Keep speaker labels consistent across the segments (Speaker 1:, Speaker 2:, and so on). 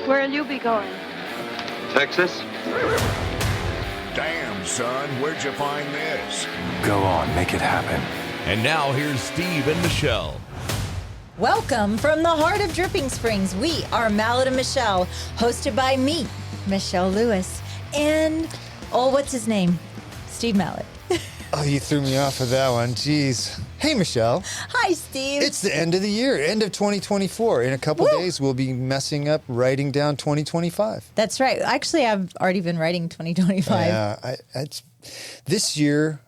Speaker 1: Where'll you be going?
Speaker 2: Texas?
Speaker 3: Damn, son, where'd you find this?
Speaker 4: Go on, make it happen.
Speaker 5: And now here's Steve and Michelle.
Speaker 6: Welcome from the heart of Dripping Springs. We are Mallet and Michelle, hosted by me, Michelle Lewis, and, what's his name? Steve Mallet.
Speaker 7: Oh, you threw me off of that one. Jeez. Hey, Michelle.
Speaker 6: Hi, Steve.
Speaker 7: It's the end of the year, end of 2024. In a couple days, we'll be messing up writing down 2025.
Speaker 6: That's right. Actually, I've already been writing 2025.
Speaker 7: Yeah, this year,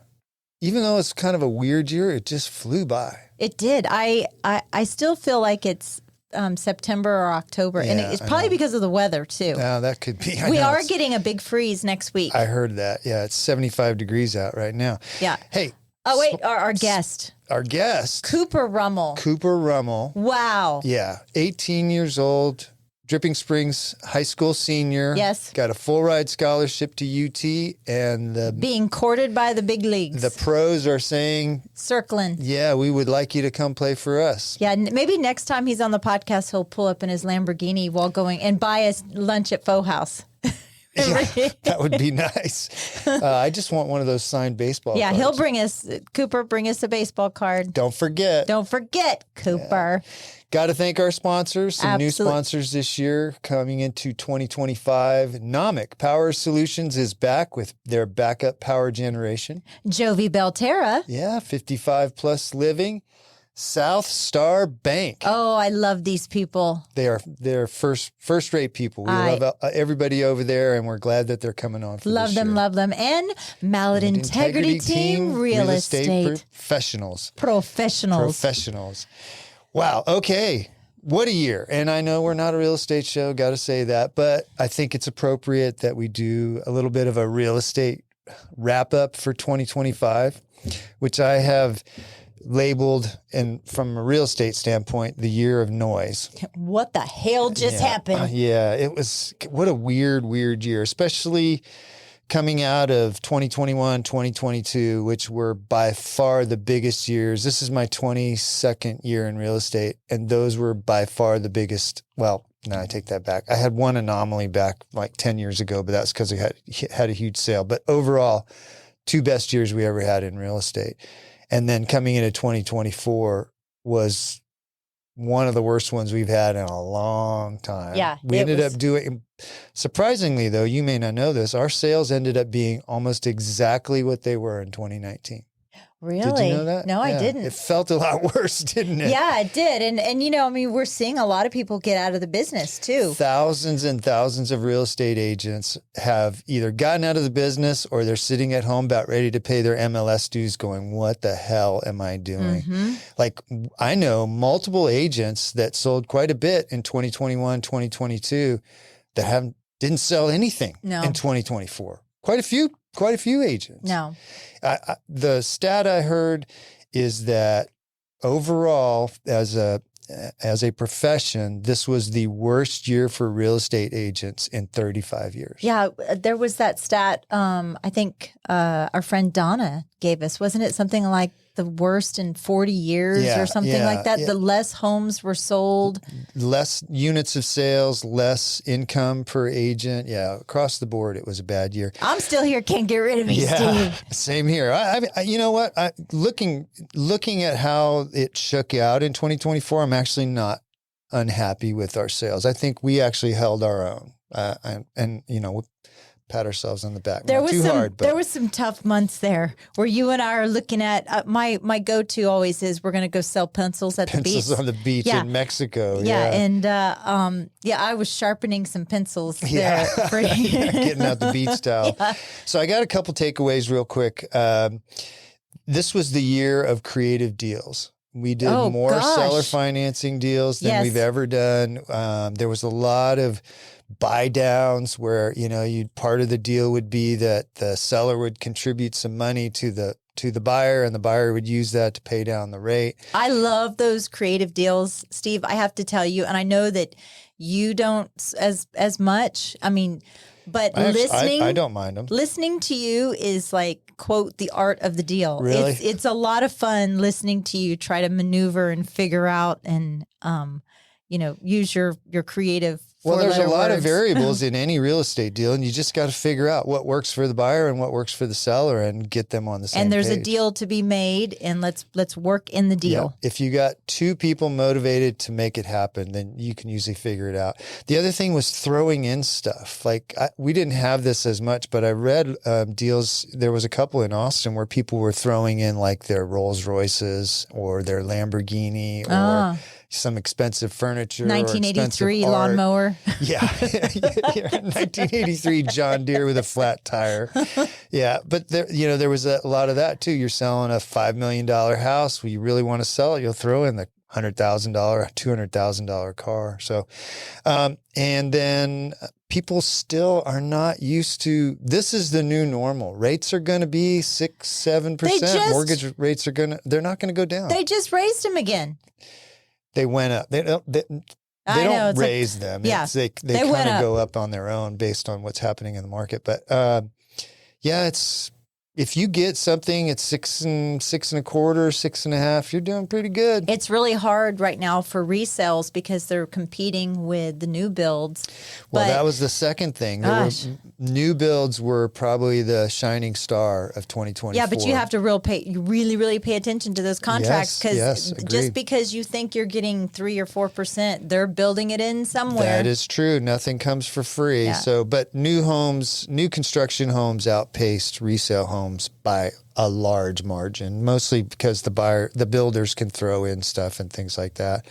Speaker 7: even though it's kind of a weird year, it just flew by.
Speaker 6: It did. I still feel like it's September or October, and it's probably because of the weather, too.
Speaker 7: Yeah, that could be.
Speaker 6: We are getting a big freeze next week.
Speaker 7: I heard that. Yeah, it's 75 degrees out right now.
Speaker 6: Yeah.
Speaker 7: Hey.
Speaker 6: Oh, wait, our guest.
Speaker 7: Our guest.
Speaker 6: Cooper Rummel.
Speaker 7: Cooper Rummel.
Speaker 6: Wow.
Speaker 7: Yeah, 18 years old, Dripping Springs high school senior.
Speaker 6: Yes.
Speaker 7: Got a full ride scholarship to UT, and
Speaker 6: being courted by the big leagues.
Speaker 7: The pros are saying,
Speaker 6: circling.
Speaker 7: Yeah, we would like you to come play for us.
Speaker 6: Yeah, maybe next time he's on the podcast, he'll pull up in his Lamborghini while going and buy us lunch at Faux House.
Speaker 7: Yeah, that would be nice. I just want one of those signed baseball cards.
Speaker 6: He'll bring us, Cooper, bring us a baseball card.
Speaker 7: Don't forget.
Speaker 6: Don't forget, Cooper.
Speaker 7: Yeah. Got to thank our sponsors. Some new sponsors this year coming into 2025. Nomic Power Solutions is back with their backup power generation.
Speaker 6: Jovi Belterra.
Speaker 7: Yeah, 55 plus living. South Star Bank.
Speaker 6: Oh, I love these people.
Speaker 7: They're first rate people. We love everybody over there, and we're glad that they're coming on for
Speaker 6: love
Speaker 7: this
Speaker 6: them,
Speaker 7: year.
Speaker 6: love them. And Mallet Integrity Team Real Estate
Speaker 7: Professionals. Wow. Okay. What a year. And I know we're not a real estate show, got to say that, but I think it's appropriate that we do a little bit of a real estate wrap up for 2025, which I have labeled, and from a real estate standpoint, the year of noise.
Speaker 6: What the hell just happened?
Speaker 7: It was, what a weird year, especially coming out of 2021, 2022, which were by far the biggest years. This is my 22nd year in real estate, and those were by far the biggest. Well, no, I take that back. I had one anomaly back like 10 years ago, but that's because I had a huge sale. But overall, two best years we ever had in real estate. And then coming into 2024 was one of the worst ones we've had in a long time.
Speaker 6: Yeah.
Speaker 7: We ended up doing, surprisingly though, you may not know this, our sales ended up being almost exactly what they were in 2019.
Speaker 6: Really?
Speaker 7: Did you know that?
Speaker 6: No, I didn't.
Speaker 7: It felt a lot worse, didn't it?
Speaker 6: Yeah, it did. And you know, I mean, we're seeing a lot of people get out of the business too.
Speaker 7: Thousands and thousands of real estate agents have either gotten out of the business or they're sitting at home about ready to pay their MLS dues going, what the hell am I doing?
Speaker 6: Mm-hmm.
Speaker 7: Like, I know multiple agents that sold quite a bit in 2021, 2022 that didn't sell anything in 2024. Quite a few agents.
Speaker 6: No.
Speaker 7: The stat I heard is that overall, as a profession, this was the worst year for real estate agents in 35 years.
Speaker 6: Yeah, there was that stat, I think our friend Donna gave us. Wasn't it something like the worst in 40 years or something like that? Yeah. The less homes were sold. Less
Speaker 7: units of sales, less income per agent. Yeah, across the board, it was a bad year.
Speaker 6: I'm still here, can't get rid of me, Steve.
Speaker 7: Same here. I you know what? Looking at how it shook out in 2024, I'm actually not unhappy with our sales. I think we actually held our own. And you know, pat ourselves on the back.
Speaker 6: There was some tough months there where you and I are looking at my go-to always is we're going to go sell pencils at the beach.
Speaker 7: Pencils on the beach in Mexico.
Speaker 6: Yeah. And I was sharpening some pencils there.
Speaker 7: Getting out the beach towel. Yeah. So I got a couple takeaways real quick. This was the year of creative deals. We did more seller financing deals than we've ever done. There was a lot of buy downs where, you know, part of the deal would be that the seller would contribute some money to the buyer and the buyer would use that to pay down the rate.
Speaker 6: I love those creative deals, Steve. I have to tell you, and I know that you don't as much. I mean, but
Speaker 7: I don't mind them.
Speaker 6: Listening to you is like, quote, the art of the deal.
Speaker 7: Really?
Speaker 6: It's a lot of fun listening to you try to maneuver and figure out and use your creative
Speaker 7: Well, there's a
Speaker 6: four-letter
Speaker 7: lot of
Speaker 6: words.
Speaker 7: variables in any real estate deal, and you just got to figure out what works for the buyer and what works for the seller and get them on the same
Speaker 6: And there's a
Speaker 7: page.
Speaker 6: deal to be made, and let's work in the deal.
Speaker 7: Yeah. If you got two people motivated to make it happen, then you can usually figure it out. The other thing was throwing in stuff. Like we didn't have this as much, but I read deals. There was a couple in Austin where people were throwing in like their Rolls Royces or their Lamborghini or some expensive furniture.
Speaker 6: 1983
Speaker 7: or art.
Speaker 6: lawnmower.
Speaker 7: Yeah. 1983 John Deere with a flat tire. Yeah. But there was a lot of that too. You're selling a $5 million house. Well, you really want to sell it. You'll throw in the $100,000, $200,000 car. So, and then people still are not used to, this is the new normal. Rates are going to be 6-7%. Mortgage rates they're not going to go down.
Speaker 6: They just raised them again.
Speaker 7: They went up. They don't raise them.
Speaker 6: Yeah,
Speaker 7: they kind of go up on their own based on what's happening in the market. But if you get something at 6 and 6.25, 6.5, you're doing pretty good.
Speaker 6: It's really hard right now for resales because they're competing with the new builds.
Speaker 7: Well, that was the second thing. New builds were probably the shining star of 2024.
Speaker 6: Yeah, but you have to really pay attention to those contracts because just because you think you're getting 3 or 4%, they're building it in somewhere.
Speaker 7: That is true. Nothing comes for free.
Speaker 6: Yeah.
Speaker 7: So, but new construction homes outpaced resale homes by a large margin, mostly because the builders can throw in stuff and things like that.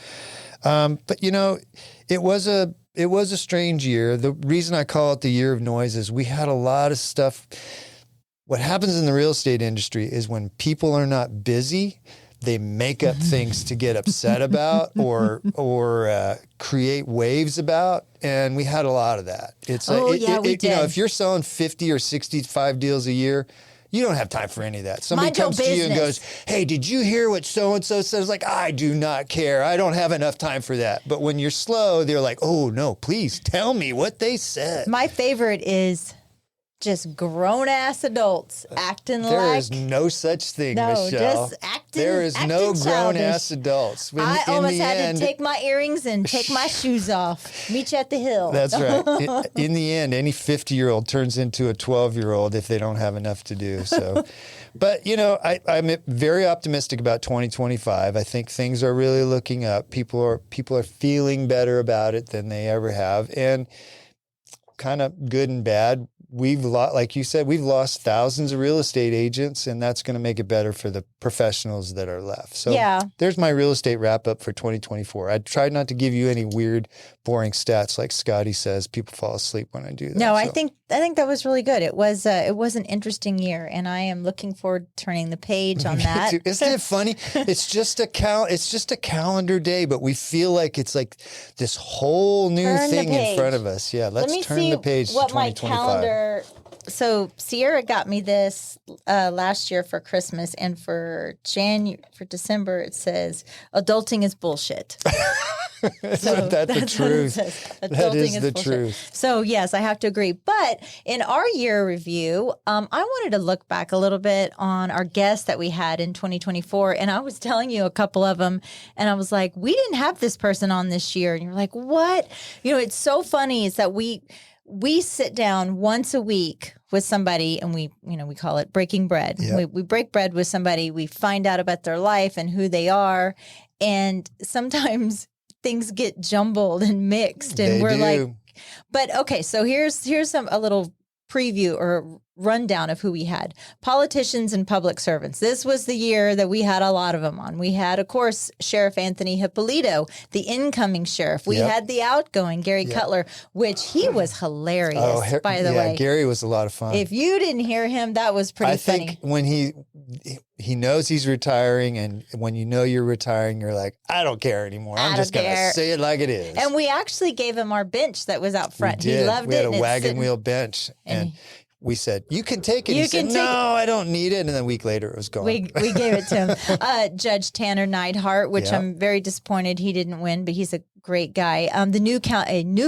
Speaker 7: But it was a strange year. The reason I call it the year of noise is we had a lot of stuff. What happens in the real estate industry is when people are not busy, they make up things to get upset about or create waves about. And we had a lot of that. It's
Speaker 6: we did.
Speaker 7: If you're selling 50 or 65 deals a year, you don't have time for any of that. Somebody comes to you and goes, hey, did you hear what so-and-so says? Like, I do not care. I don't have enough time for that. But when you're slow, they're like, oh, no, please tell me what they said.
Speaker 6: My favorite is just grown-ass adults acting like...
Speaker 7: There is no such thing, Michelle.
Speaker 6: Just acting
Speaker 7: There is no grown-ass
Speaker 6: childish.
Speaker 7: adults.
Speaker 6: I almost had to take my earrings and take my shoes off. Meet you at the hill.
Speaker 7: That's right. In the end, any 50-year-old turns into a 12-year-old if they don't have enough to do. So, but, I'm very optimistic about 2025. I think things are really looking up. People are feeling better about it than they ever have. And kind of good and bad. Like you said, we've lost thousands of real estate agents, and that's going to make it better for the professionals that are left. So there's my real estate wrap up for 2024. I tried not to give you any weird, boring stats like Scotty says. People fall asleep when I do that.
Speaker 6: No, I think that was really good. It was an interesting year, and I am looking forward to turning the page on that.
Speaker 7: Isn't it funny? It's just a calendar day, but we feel like it's like this whole new thing in front of us. Yeah, let's turn the page to 2025.
Speaker 6: So Sierra got me this last year for Christmas, and for December it says adulting is bullshit.
Speaker 7: Isn't that the truth? That is the truth.
Speaker 6: So yes, I have to agree. But in our year review, I wanted to look back a little bit on our guests that we had in 2024, and I was telling you a couple of them, and I was like, we didn't have this person on this year, and you're like, what? It's so funny is that we sit down once a week with somebody, and we call it breaking bread.
Speaker 7: Yep.
Speaker 6: We break bread with somebody. We find out about their life and who they are. And sometimes things get jumbled and mixed, and we're like, but okay, so here's a little preview or rundown of who we had. Politicians and public servants. This was the year that we had a lot of them on. We had, of course, Sheriff Anthony Hippolito, the incoming sheriff. We had the outgoing Gary Cutler, which he was hilarious, by the way.
Speaker 7: Gary was a lot of fun.
Speaker 6: If you didn't hear him, that was pretty funny.
Speaker 7: I think when he knows he's retiring, and when you know you're retiring, you're like, I don't care anymore. I'm just going to say it like it is.
Speaker 6: And we actually gave him our bench that was out front. He loved it.
Speaker 7: We had a wagon wheel bench, and we said, you can take it. He said, no, I don't need it. And then a week later, it was gone.
Speaker 6: We gave it to him. Judge Tanner Neidhart, which I'm very disappointed he didn't win, but he's a great guy. The new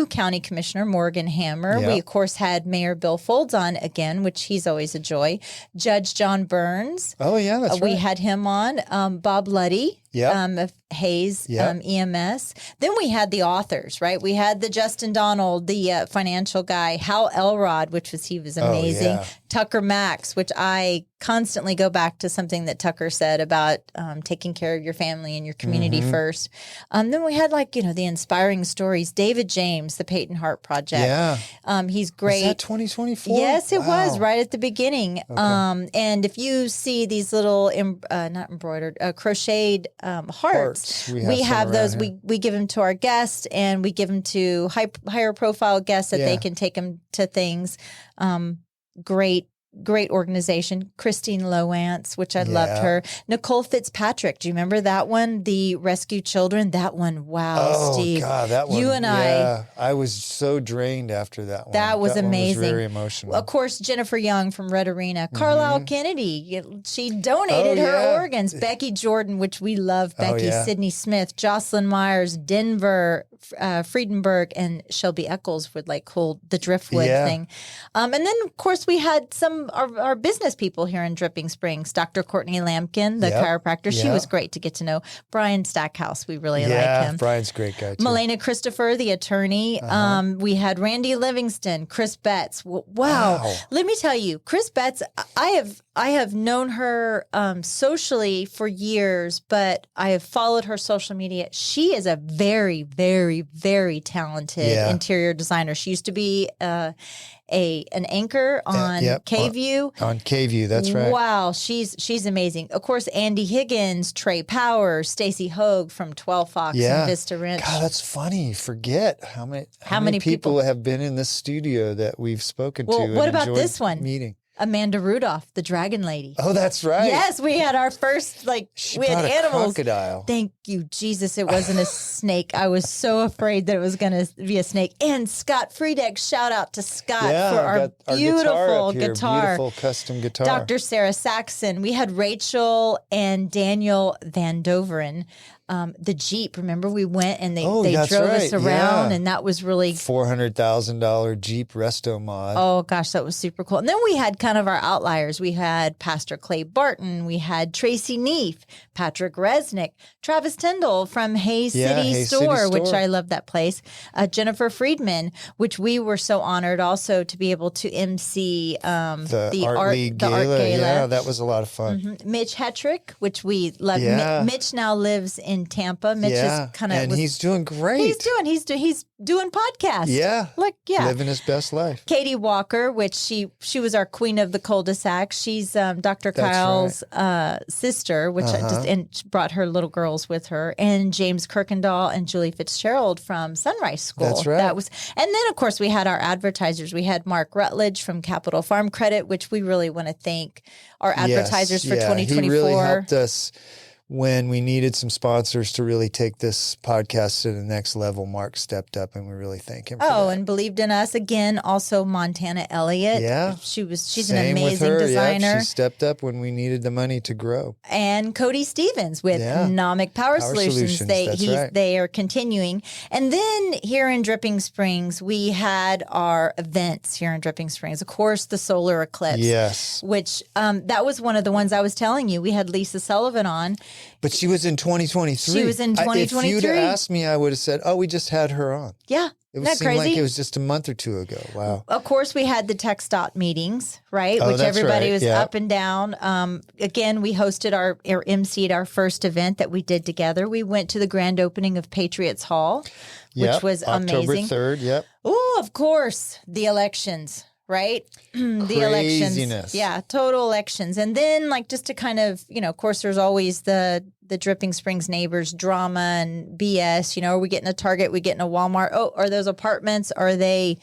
Speaker 6: county commissioner, Morgan Hammer.
Speaker 7: Yeah.
Speaker 6: We, of course, had Mayor Bill Folds on again, which he's always a joy. Judge John Burns.
Speaker 7: Oh, yeah, that's right.
Speaker 6: We had him on. Bob Luddy.
Speaker 7: Yep.
Speaker 6: Of Hayes
Speaker 7: Yep.
Speaker 6: EMS. Then we had the authors, right? We had the Justin Donald, the financial guy, Hal Elrod, he was amazing.
Speaker 7: yeah.
Speaker 6: Tucker Max, which I constantly go back to something that Tucker said about taking care of your family and your community first. Then we had the inspiring stories. David James, the Peyton Heart Project.
Speaker 7: Yeah.
Speaker 6: He's great.
Speaker 7: Was that 2024?
Speaker 6: Yes, it was
Speaker 7: Wow.
Speaker 6: right at the beginning. And if you see these little, not embroidered, crocheted hearts, we have
Speaker 7: some
Speaker 6: those.
Speaker 7: around
Speaker 6: We give them to our guests, and we give them to higher profile guests that they can take them to things. Great organization. Christine Lowance, which I loved her. Nicole Fitzpatrick. Do you remember that one? The Rescue Children. That one. Wow, Steve.
Speaker 7: Oh, God, that one.
Speaker 6: You and
Speaker 7: I was so drained after that one.
Speaker 6: That was amazing.
Speaker 7: One was very emotional.
Speaker 6: Of course, Jennifer Young from Red Arena. Carlisle Kennedy. She donated her organs. Becky Jordan, which we love. Becky. Sydney Smith. Jocelyn Myers. Denver. Friedenberg and Shelby Eccles would hold the driftwood thing. And then, of course, we had some our business people here in Dripping Springs. Dr. Courtney Lampkin, the chiropractor. She was great to get to know. Brian Stackhouse, we really like him.
Speaker 7: Brian's a great guy, too.
Speaker 6: Melena Christopher, the attorney. We had Randy Livingston, Chris Betts. Wow. Let me tell you, Chris Betts, I have known her socially for years, but I have followed her social media. She is a very, very, very talented interior designer. She used to be an anchor on K-View.
Speaker 7: On K-View, that's right.
Speaker 6: Wow, she's amazing. Of course, Andy Higgins, Trey Powers, Stacy Hogue from 12 Fox and Vista Ranch.
Speaker 7: God, that's funny. You forget how many people have been in this studio that we've spoken to.
Speaker 6: Well, what about
Speaker 7: enjoyed
Speaker 6: this one?
Speaker 7: Meeting.
Speaker 6: Amanda Rudolph, the Dragon Lady.
Speaker 7: Oh, that's right.
Speaker 6: Yes, we had our first,
Speaker 7: she
Speaker 6: we had
Speaker 7: brought a
Speaker 6: animals.
Speaker 7: crocodile.
Speaker 6: Thank you, Jesus. It wasn't a snake. I was so afraid that it was going to be a snake. And Scott Friedeck, shout out to Scott for our beautiful guitar.
Speaker 7: Beautiful custom guitar.
Speaker 6: Dr. Sarah Saxon. We had Rachel and Daniel Van Doveren. The Jeep, remember we went and they drove us around and that was really
Speaker 7: $400,000 Jeep resto mod.
Speaker 6: Oh gosh, that was super cool. And then we had kind of our outliers. We had Pastor Clay Barton, we had Tracy Neef, Patrick Resnick, Travis Tyndall from Hayes City Store, which I love that place. Jennifer Friedman, which we were so honored also to be able to MC the art gala.
Speaker 7: Yeah, that was a lot of fun.
Speaker 6: Mitch Hetrick, which we love.
Speaker 7: Yeah.
Speaker 6: Mitch now lives in Tampa. Mitch is kind of,
Speaker 7: and he's doing great.
Speaker 6: He's doing podcasts.
Speaker 7: Yeah, living his best life.
Speaker 6: Katie Walker, which she was our queen of the cul-de-sac. She's Dr. Kyle's sister, which and she brought her little girls with her, and James Kirkendall and Julie Fitzgerald from Sunrise School.
Speaker 7: That's right.
Speaker 6: And then of course we had our advertisers. We had Mark Rutledge from Capital Farm Credit, which we really want to thank our advertisers for 2024.
Speaker 7: He really helped us. When we needed some sponsors to really take this podcast to the next level, Mark stepped up, and we really thank him for that.
Speaker 6: And believed in us. Again, also Montana Elliott.
Speaker 7: Yeah.
Speaker 6: She's
Speaker 7: Same
Speaker 6: an amazing
Speaker 7: with her.
Speaker 6: designer.
Speaker 7: Yeah, she stepped up when we needed the money to grow.
Speaker 6: And Cody Stevens with Nomic Power Solutions. They are continuing. And then here in Dripping Springs, we had our events here in Dripping Springs. Of course, the solar eclipse.
Speaker 7: Yes.
Speaker 6: Which that was one of the ones I was telling you. We had Lisa Sullivan on.
Speaker 7: But she was in 2023.
Speaker 6: She was in 2023.
Speaker 7: If you'd have asked me, I would have said, we just had her on.
Speaker 6: Yeah.
Speaker 7: It seemed
Speaker 6: crazy?
Speaker 7: like it was just a month or two ago. Wow.
Speaker 6: Of course, we had the TxDOT meetings, right? Which everybody was up and down. Again, we hosted or emceed our first event that we did together. We went to the grand opening of Patriots Hall, which was amazing.
Speaker 7: October 3rd, yep.
Speaker 6: Oh, of course, the elections. Right? The elections. Yeah, total elections. And then just to kind of, of course, there's always the Dripping Springs neighbors drama and BS. Are we getting a Target? We getting a Walmart? Oh, are those apartments? Are they,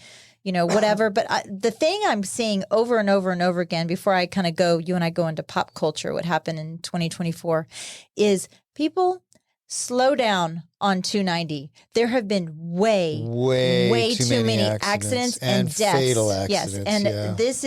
Speaker 6: whatever? But the thing I'm seeing over and over and over again before I kind of you and I go into pop culture, what happened in 2024 is people slow down on 290. There have been way too many accidents and deaths.
Speaker 7: Fatal accidents.
Speaker 6: Yes, and this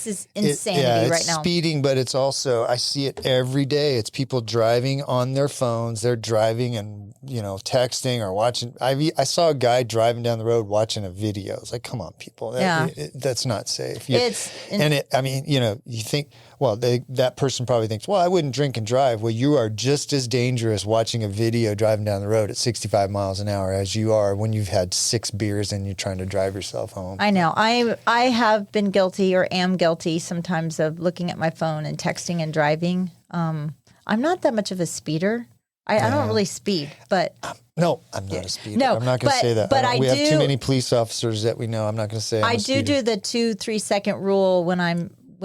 Speaker 6: is insanity right now.
Speaker 7: It's speeding, but it's also, I see it every day. It's people driving on their phones. They're driving and, texting or watching. I saw a guy driving down the road watching a video. It's like, come on, people. That's not safe. You think, well, that person probably thinks, well, I wouldn't drink and drive. Well, you are just as dangerous watching a video driving down the road at 65 miles an hour as you are when you've had 6 beers and you're trying to drive yourself home.
Speaker 6: I know. I have been guilty or am guilty sometimes of looking at my phone and texting and driving. I'm not that much of a speeder. I don't really speed, but...
Speaker 7: No, I'm not a speeder.
Speaker 6: No,
Speaker 7: I'm not going to say that.
Speaker 6: But
Speaker 7: we have too many police officers that we know. I'm not going to say I'm a speeder.
Speaker 6: do the 2-3 second rule when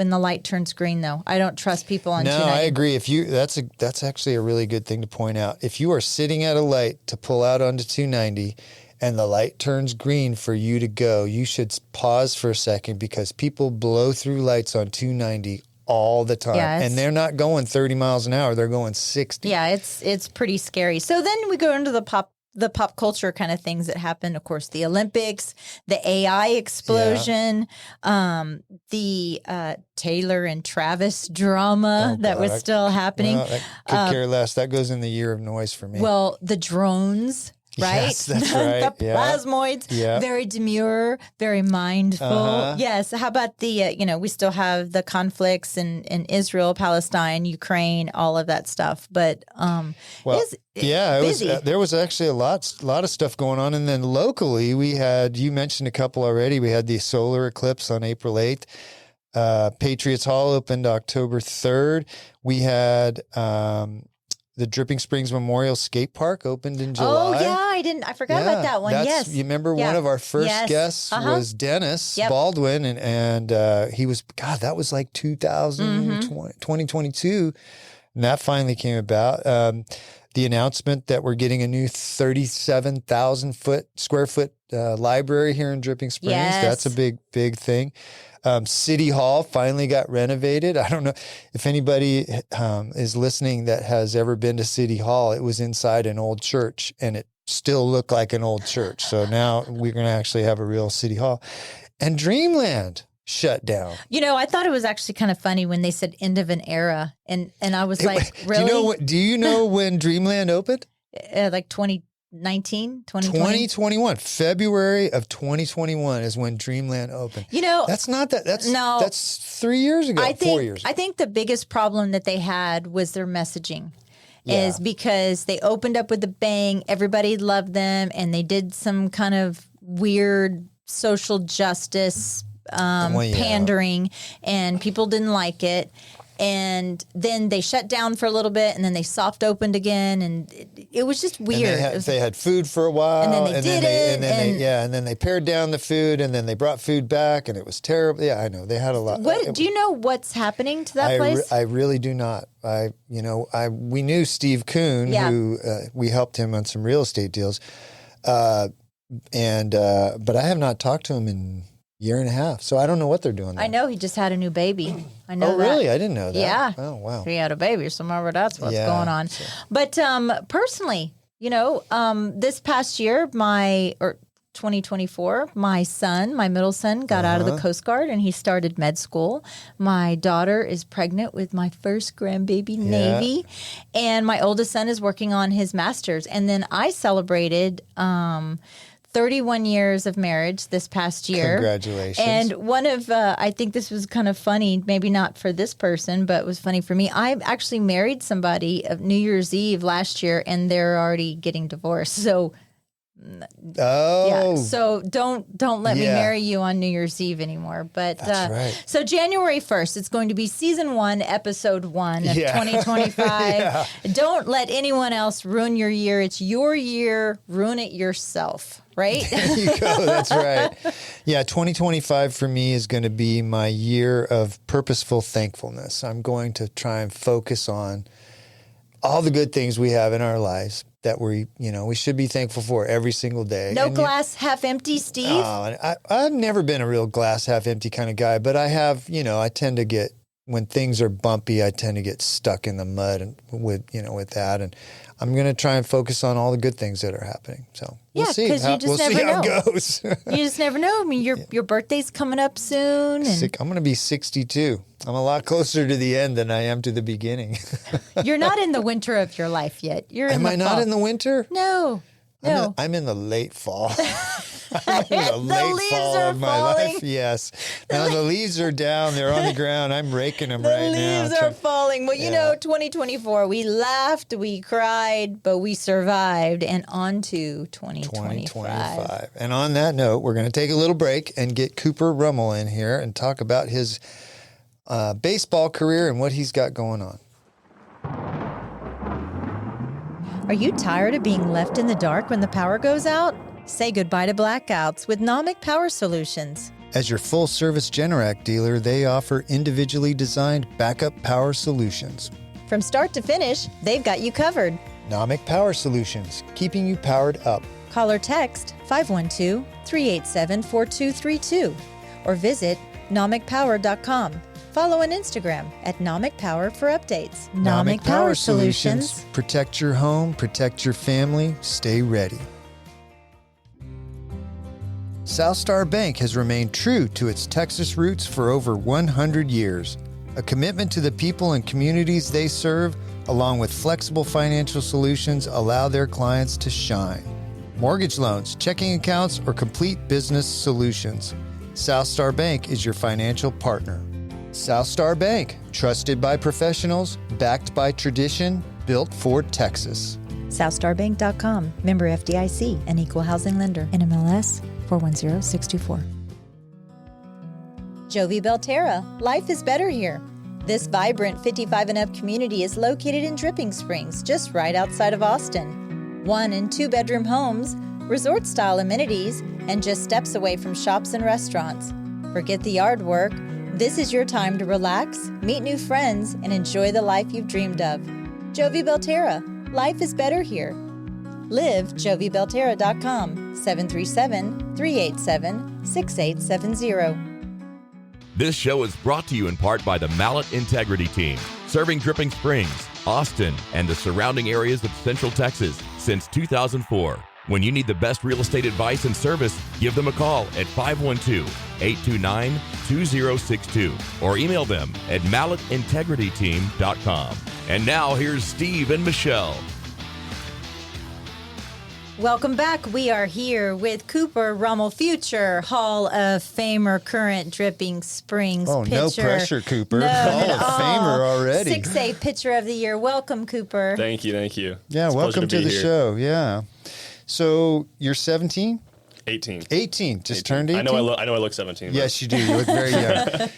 Speaker 6: the light turns green, though. I don't trust people on 290.
Speaker 7: No, I agree. That's actually a really good thing to point out. If you are sitting at a light to pull out onto 290 and the light turns green for you to go, you should pause for a second because people blow through lights on 290 all the time.
Speaker 6: Yeah,
Speaker 7: and they're not going 30 miles an hour. They're going 60.
Speaker 6: Yeah, it's pretty scary. So then we go into the pop culture kind of things that happen. Of course, the Olympics, the AI explosion, the Taylor and Travis drama that was still happening.
Speaker 7: Well, I could care less. That goes in the year of noise for me.
Speaker 6: Well, the drones. Right?
Speaker 7: Yes, that's right.
Speaker 6: The plasmoids, very demure, very mindful. Yes. How about the, we still have the conflicts in Israel, Palestine, Ukraine, all of that stuff. But
Speaker 7: there was actually a lot of stuff going on. And then locally, you mentioned a couple already. We had the solar eclipse on April 8th. Patriots Hall opened October 3rd. We had... the Dripping Springs Memorial Skate Park opened in July.
Speaker 6: Oh, yeah. I forgot about that one. Yes.
Speaker 7: You remember one of our first guests was Dennis Baldwin, and he was, that was like 2022. And that finally came about. The announcement that we're getting a new 37,000 square foot library here in Dripping Springs.
Speaker 6: Yes.
Speaker 7: That's a big thing. City Hall finally got renovated. I don't know if anybody is listening that has ever been to City Hall. It was inside an old church, and it still looked like an old church. So now we're going to actually have a real City Hall. And Dreamland shut down.
Speaker 6: I thought it was actually kind of funny when they said end of an era, and I was like, really?
Speaker 7: Do you know when Dreamland opened?
Speaker 6: Like 2021.
Speaker 7: February of 2021 is when Dreamland opened. That's not that. That's 3 years ago. 4 years ago.
Speaker 6: I think the biggest problem that they had was their messaging. Is because they opened up with a bang, everybody loved them, and they did some kind of weird social justice pandering, and people didn't like it. And then they shut down for a little bit, and then they soft opened again, and it was just weird.
Speaker 7: And they had food for a while,
Speaker 6: and then they
Speaker 7: and then they pared down the food, and then they brought food back, and it was terrible. Yeah, I know they had a lot.
Speaker 6: Do you know what's happening to that place?
Speaker 7: I really do not. We knew Steve Kuhn, who we helped him on some real estate deals, but I have not talked to him in year and a half. So I don't know what they're doing there.
Speaker 6: I know he just had a new baby. I know.
Speaker 7: Oh, really? I didn't know that.
Speaker 6: Yeah.
Speaker 7: Oh, wow.
Speaker 6: He had a baby, so maybe that's what's going on. So. But personally, this past year, 2024, my middle son, got out of the Coast Guard and he started med school. My daughter is pregnant with my first grandbaby, Navy. And my oldest son is working on his master's. And then I celebrated 31 years of marriage this past year.
Speaker 7: Congratulations.
Speaker 6: And one of, I think this was kind of funny, maybe not for this person, but it was funny for me. I actually married somebody of New Year's Eve last year, and they're already getting divorced. So, so don't let me marry you on New Year's Eve anymore. But
Speaker 7: that's right.
Speaker 6: So January 1st, it's going to be season 1, episode 1 of 2025. Don't let anyone else ruin your year. It's your year. Ruin it yourself. Right?
Speaker 7: There you go. That's right. Yeah, 2025 for me is going to be my year of purposeful thankfulness. I'm going to try and focus on all the good things we have in our lives that we should be thankful for every single day.
Speaker 6: No glass half empty, Steve?
Speaker 7: I've never been a real glass half empty kind of guy, but I have, I tend to get when things are bumpy, I tend to get stuck in the mud and with that. And I'm going to try and focus on all the good things that are happening. So we'll see.
Speaker 6: Because you just never know.
Speaker 7: How it goes.
Speaker 6: You just never know. I mean, your birthday's coming up soon. And
Speaker 7: I'm going to be 62. I'm a lot closer to the end than I am to the beginning.
Speaker 6: You're not in the winter of your life yet.
Speaker 7: Am I not in the winter?
Speaker 6: No.
Speaker 7: I'm in the late fall. I'm in the late
Speaker 6: leaves
Speaker 7: fall
Speaker 6: are
Speaker 7: of my
Speaker 6: falling.
Speaker 7: life. Yes. Now the leaves are down. They're on the ground. I'm raking them right now.
Speaker 6: The leaves are falling. Well, you know, 2024, we laughed, we cried, but we survived. And on to 2025.
Speaker 7: And on that note, we're going to take a little break and get Cooper Rummel in here and talk about his baseball career and what he's got going on.
Speaker 6: Are you tired of being left in the dark when the power goes out? Say goodbye to blackouts with Nomic Power Solutions.
Speaker 7: As your full-service Generac dealer, they offer individually designed backup power solutions.
Speaker 6: From start to finish, they've got you covered.
Speaker 7: Nomic Power Solutions, keeping you powered up.
Speaker 6: Call or text 512-387-4232 or visit nomicpower.com. Follow on Instagram at Nomic Power for updates.
Speaker 7: Nomic Power Solutions. Protect your home, protect your family, stay ready. Southstar Bank has remained true to its Texas roots for over 100 years. A commitment to the people and communities they serve, along with flexible financial solutions, allow their clients to shine. Mortgage loans, checking accounts, or complete business solutions. Southstar Bank is your financial partner. Southstar Bank, trusted by professionals, backed by tradition, built for Texas.
Speaker 6: SouthstarBank.com. Member FDIC, an equal housing lender. NMLS 410624. Jovi Belterra, life is better here. This vibrant 55 and up community is located in Dripping Springs, just right outside of Austin. 1 and 2 bedroom homes, resort style amenities, and just steps away from shops and restaurants. Forget the yard work. This is your time to relax, meet new friends, and enjoy the life you've dreamed of. Jovi Belterra, life is better here. Live JoviBelterra.com, 737-387-6870.
Speaker 5: This show is brought to you in part by the Mallet Integrity Team, serving Dripping Springs, Austin, and the surrounding areas of Central Texas since 2004. When you need the best real estate advice and service, give them a call at 512-829-2062 or email them at malletintegrityteam.com. And now here's Steve and Michelle.
Speaker 6: Welcome back. We are here with Cooper Rummel, future Hall of Famer, current Dripping Springs pitcher.
Speaker 7: No pressure, Cooper.
Speaker 6: No,
Speaker 7: Hall of Famer already.
Speaker 6: 6A Pitcher of the Year. Welcome, Cooper.
Speaker 1: Thank you.
Speaker 7: Yeah,
Speaker 1: it's
Speaker 7: welcome to the show. Yeah. So you're 17?
Speaker 1: 18.
Speaker 7: 18. Just
Speaker 1: 18.
Speaker 7: turned 18?
Speaker 1: I know I look 17.
Speaker 7: Yes, you do. You look very young.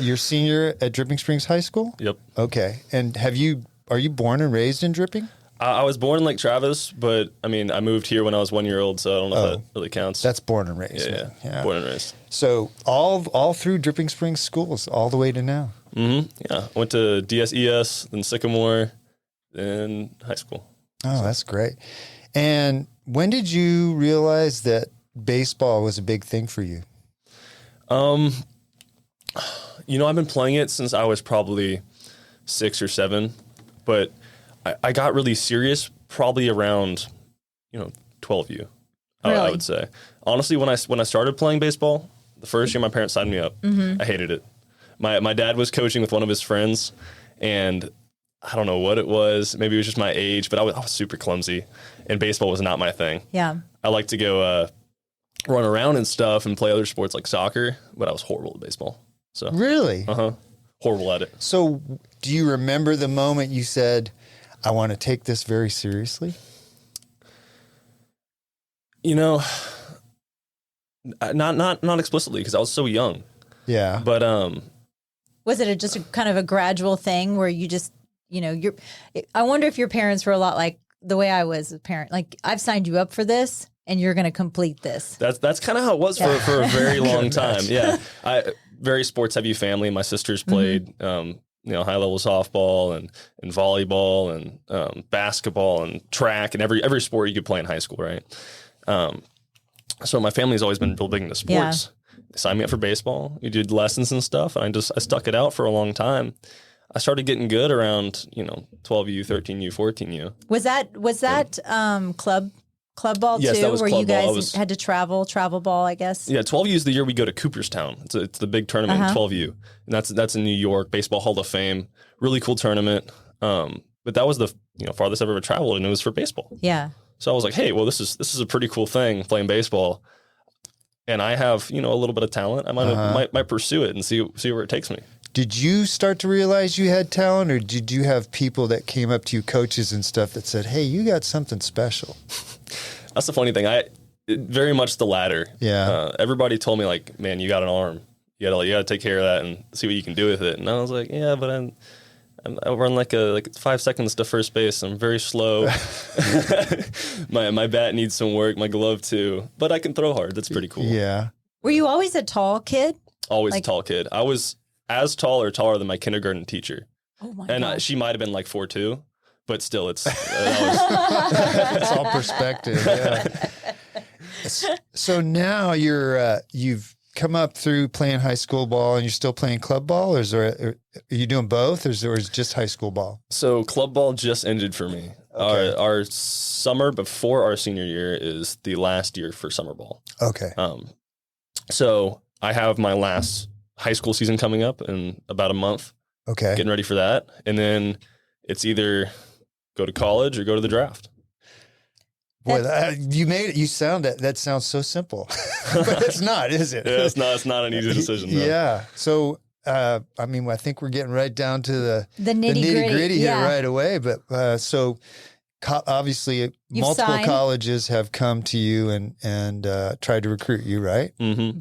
Speaker 7: You're senior at Dripping Springs High School?
Speaker 1: Yep.
Speaker 7: Okay. And are you born and raised in Dripping?
Speaker 1: I was born in Lake Travis, but I mean, I moved here when I was 1 year old, so I don't know if that really counts.
Speaker 7: That's born and raised.
Speaker 1: Yeah. Born and raised.
Speaker 7: So all through Dripping Springs schools, all the way to now.
Speaker 1: Mm-hmm. Yeah. I went to DSES, then Sycamore, then high school.
Speaker 7: Oh, that's great. And when did you realize that baseball was a big thing for you?
Speaker 1: I've been playing it since I was probably 6 or 7, but I got really serious probably around, 12U,
Speaker 6: Really?
Speaker 1: I would say. Honestly, when I started playing baseball, the first year my parents signed me up, I hated it. My dad was coaching with one of his friends, and I don't know what it was. Maybe it was just my age, but I was super clumsy, and baseball was not my thing.
Speaker 6: Yeah.
Speaker 1: I like to go run around and stuff and play other sports like soccer, but I was horrible at baseball. So
Speaker 7: Really?
Speaker 1: horrible at it.
Speaker 7: So do you remember the moment you said, I want to take this very seriously?
Speaker 1: Not explicitly because I was so young.
Speaker 7: Yeah.
Speaker 1: But
Speaker 6: Was it just a kind of a gradual thing where you just, I wonder if your parents were a lot like the way I was a parent. Like, I've signed you up for this and you're going to complete this.
Speaker 1: that's kind of how it was for a very long time. Yeah. Very sports heavy family. My sisters played, high level softball and volleyball and basketball and track and every sport you could play in high school. Right. So my family's always been real big into sports. They signed me up for baseball. We did lessons and stuff, and I stuck it out for a long time. I started getting good around 12U, 13U, 14U.
Speaker 6: Was that club ball
Speaker 1: Yes,
Speaker 6: too,
Speaker 1: that was
Speaker 6: where
Speaker 1: club
Speaker 6: you
Speaker 1: ball.
Speaker 6: guys had to travel ball, I guess?
Speaker 1: Yeah, 12U is the year we go to Cooperstown. It's the big tournament in 12U, and that's in New York, Baseball Hall of Fame. Really cool tournament. But that was the farthest I've ever traveled, and it was for baseball.
Speaker 6: Yeah.
Speaker 1: So I was like, hey, well, this is a pretty cool thing, playing baseball, and I have a little bit of talent. I might pursue it and see where it takes me.
Speaker 7: Did you start to realize you had talent, or did you have people that came up to you, coaches and stuff, that said, hey, you got something special?
Speaker 1: That's the funny thing. Very much the latter.
Speaker 7: Yeah.
Speaker 1: Everybody told me, like, man, you got an arm. You gotta take care of that and see what you can do with it. And I was like, yeah, but I run like 5 seconds to first base. I'm very slow. My bat needs some work. My glove too. But I can throw hard. That's pretty cool.
Speaker 7: Yeah.
Speaker 6: Were you always a tall kid?
Speaker 1: Always a tall kid. I was as tall or taller than my kindergarten teacher.
Speaker 6: Oh my
Speaker 1: And she might have been like 4'2", but still, it's
Speaker 7: all perspective. Yeah. So now you've come up through playing high school ball, and you're still playing club ball, or are you doing both, or is it just high school ball?
Speaker 1: So club ball just ended for me. Okay. Our summer before our senior year is the last year for summer ball.
Speaker 7: Okay.
Speaker 1: So I have my last high school season coming up in about a month.
Speaker 7: Okay.
Speaker 1: Getting ready for that. And then it's either go to college or go to the draft.
Speaker 7: Boy, you made it. You sound that sounds so simple, but it's not, is it?
Speaker 1: Yeah, it's not an easy decision. No.
Speaker 7: Yeah. So, I think we're getting right down to the
Speaker 6: nitty
Speaker 7: gritty here right away. But obviously, multiple colleges have come to you and tried to recruit you, right?
Speaker 1: Mm-hmm.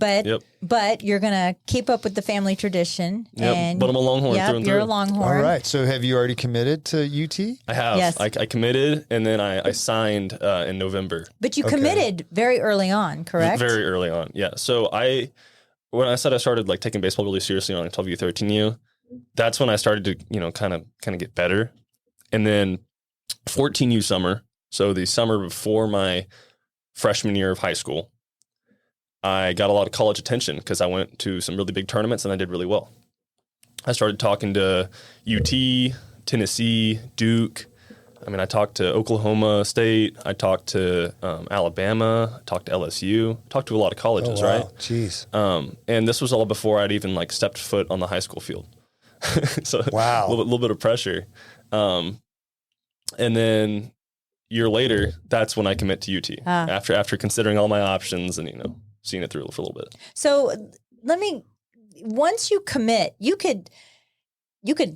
Speaker 6: But you're gonna keep up with the family tradition.
Speaker 1: Yep.
Speaker 6: And
Speaker 1: but I'm a Longhorn through and through.
Speaker 6: You're a Longhorn.
Speaker 7: All right. So have you already committed to UT?
Speaker 1: I have.
Speaker 6: Yes.
Speaker 1: I committed, and then I signed in November.
Speaker 6: But you committed very early on, correct?
Speaker 1: Very early on, yeah. So when I said I started like taking baseball really seriously on like 12U, 13U, that's when I started to kind of get better, and then 14U summer, so the summer before my freshman year of high school, I got a lot of college attention because I went to some really big tournaments and I did really well. I started talking to UT, Tennessee, Duke. I talked to Oklahoma State. I talked to Alabama. I talked to LSU. Talked to a lot of colleges, right?
Speaker 7: Jeez.
Speaker 1: And this was all before I'd even stepped foot on the high school field. So
Speaker 7: wow,
Speaker 1: a little bit of pressure. And then a year later, that's when I commit to UT after considering all my options and seeing it through for a little bit.
Speaker 6: So once you commit, you could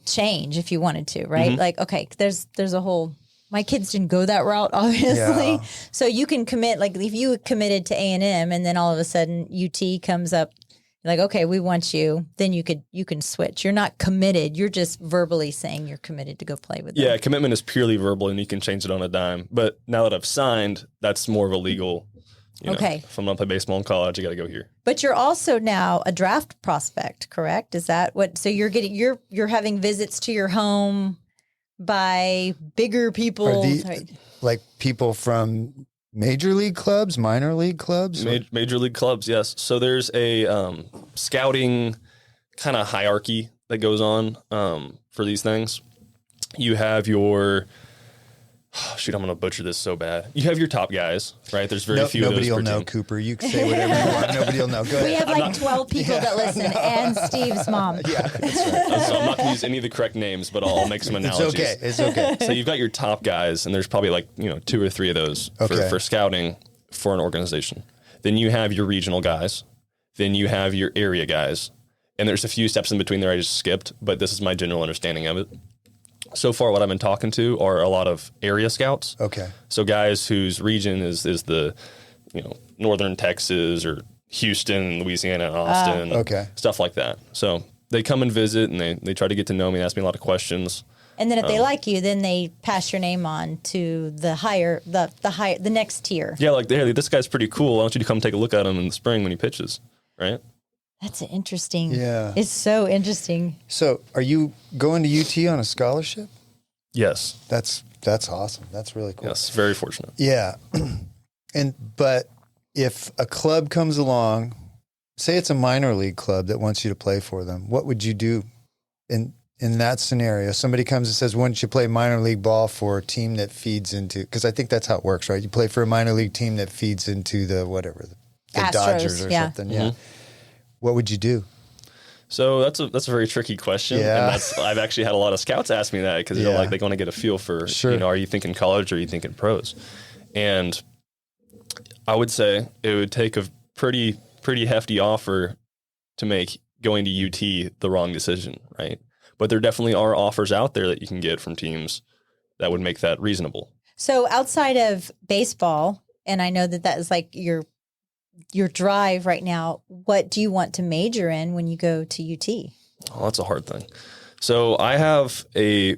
Speaker 6: change if you wanted to, right?
Speaker 1: Mm-hmm.
Speaker 6: Like, okay, there's a whole. My kids didn't go that route, obviously. Yeah. So you can commit, like if you committed to A&M and then all of a sudden UT comes up, like, okay, we want you, then you can switch. You're not committed. You're just verbally saying you're committed to go play with them.
Speaker 1: Yeah, commitment is purely verbal and you can change it on a dime. But now that I've signed, that's more of a legal,
Speaker 6: okay.
Speaker 1: If I'm going to play baseball in college, I got to go here.
Speaker 6: But you're also now a draft prospect, correct? Is that what, so you're having visits to your home by bigger people?
Speaker 7: Like people from major league clubs, minor league clubs?
Speaker 1: Major league clubs, yes. So there's a scouting kind of hierarchy that goes on for these things. You have your, I'm going to butcher this so bad. You have your top guys, right? There's very few of those.
Speaker 7: Nobody will know, Cooper. You can say whatever you want. Nobody will know. Go ahead.
Speaker 6: We have 12 people that listen and Steve's mom.
Speaker 7: Yeah, that's right.
Speaker 1: So I'm not going to use any of the correct names, but I'll make some analogies.
Speaker 7: It's okay.
Speaker 1: So you've got your top guys, and there's probably 2 or 3 of those for scouting for an organization. Then you have your regional guys. Then you have your area guys. And there's a few steps in between there I just skipped, but this is my general understanding of it. So far, what I've been talking to are a lot of area scouts.
Speaker 7: Okay.
Speaker 1: So guys whose region is the, northern Texas or Houston, Louisiana, and Austin. Stuff like that. So they come and visit, and they try to get to know me, ask me a lot of questions.
Speaker 6: And then if they like you, then they pass your name on to the next tier.
Speaker 1: Yeah, like, hey, this guy's pretty cool. Why don't you come take a look at him in the spring when he pitches, right?
Speaker 6: That's interesting.
Speaker 7: Yeah.
Speaker 6: It's so interesting.
Speaker 7: So are you going to UT on a scholarship?
Speaker 1: Yes.
Speaker 7: That's awesome. That's really cool.
Speaker 1: Yes, very fortunate.
Speaker 7: Yeah. But if a club comes along, say it's a minor league club that wants you to play for them. What would you do in that scenario? Somebody comes and says, why don't you play minor league ball for a team that feeds into, because I think that's how it works, right? You play for a minor league team that feeds into the whatever, the
Speaker 6: Astros,
Speaker 7: Dodgers or something.
Speaker 1: Mm-hmm.
Speaker 7: Yeah. What would you do?
Speaker 1: So that's a very tricky question.
Speaker 7: Yeah.
Speaker 1: And I've actually had a lot of scouts ask me that because they want to get a feel for, are you thinking college or are you thinking pros? And I would say it would take a pretty hefty offer to make going to UT the wrong decision, right? But there definitely are offers out there that you can get from teams that would make that reasonable.
Speaker 6: So outside of baseball, and I know that is like your drive right now, what do you want to major in when you go to UT?
Speaker 1: Oh, that's a hard thing. So I have I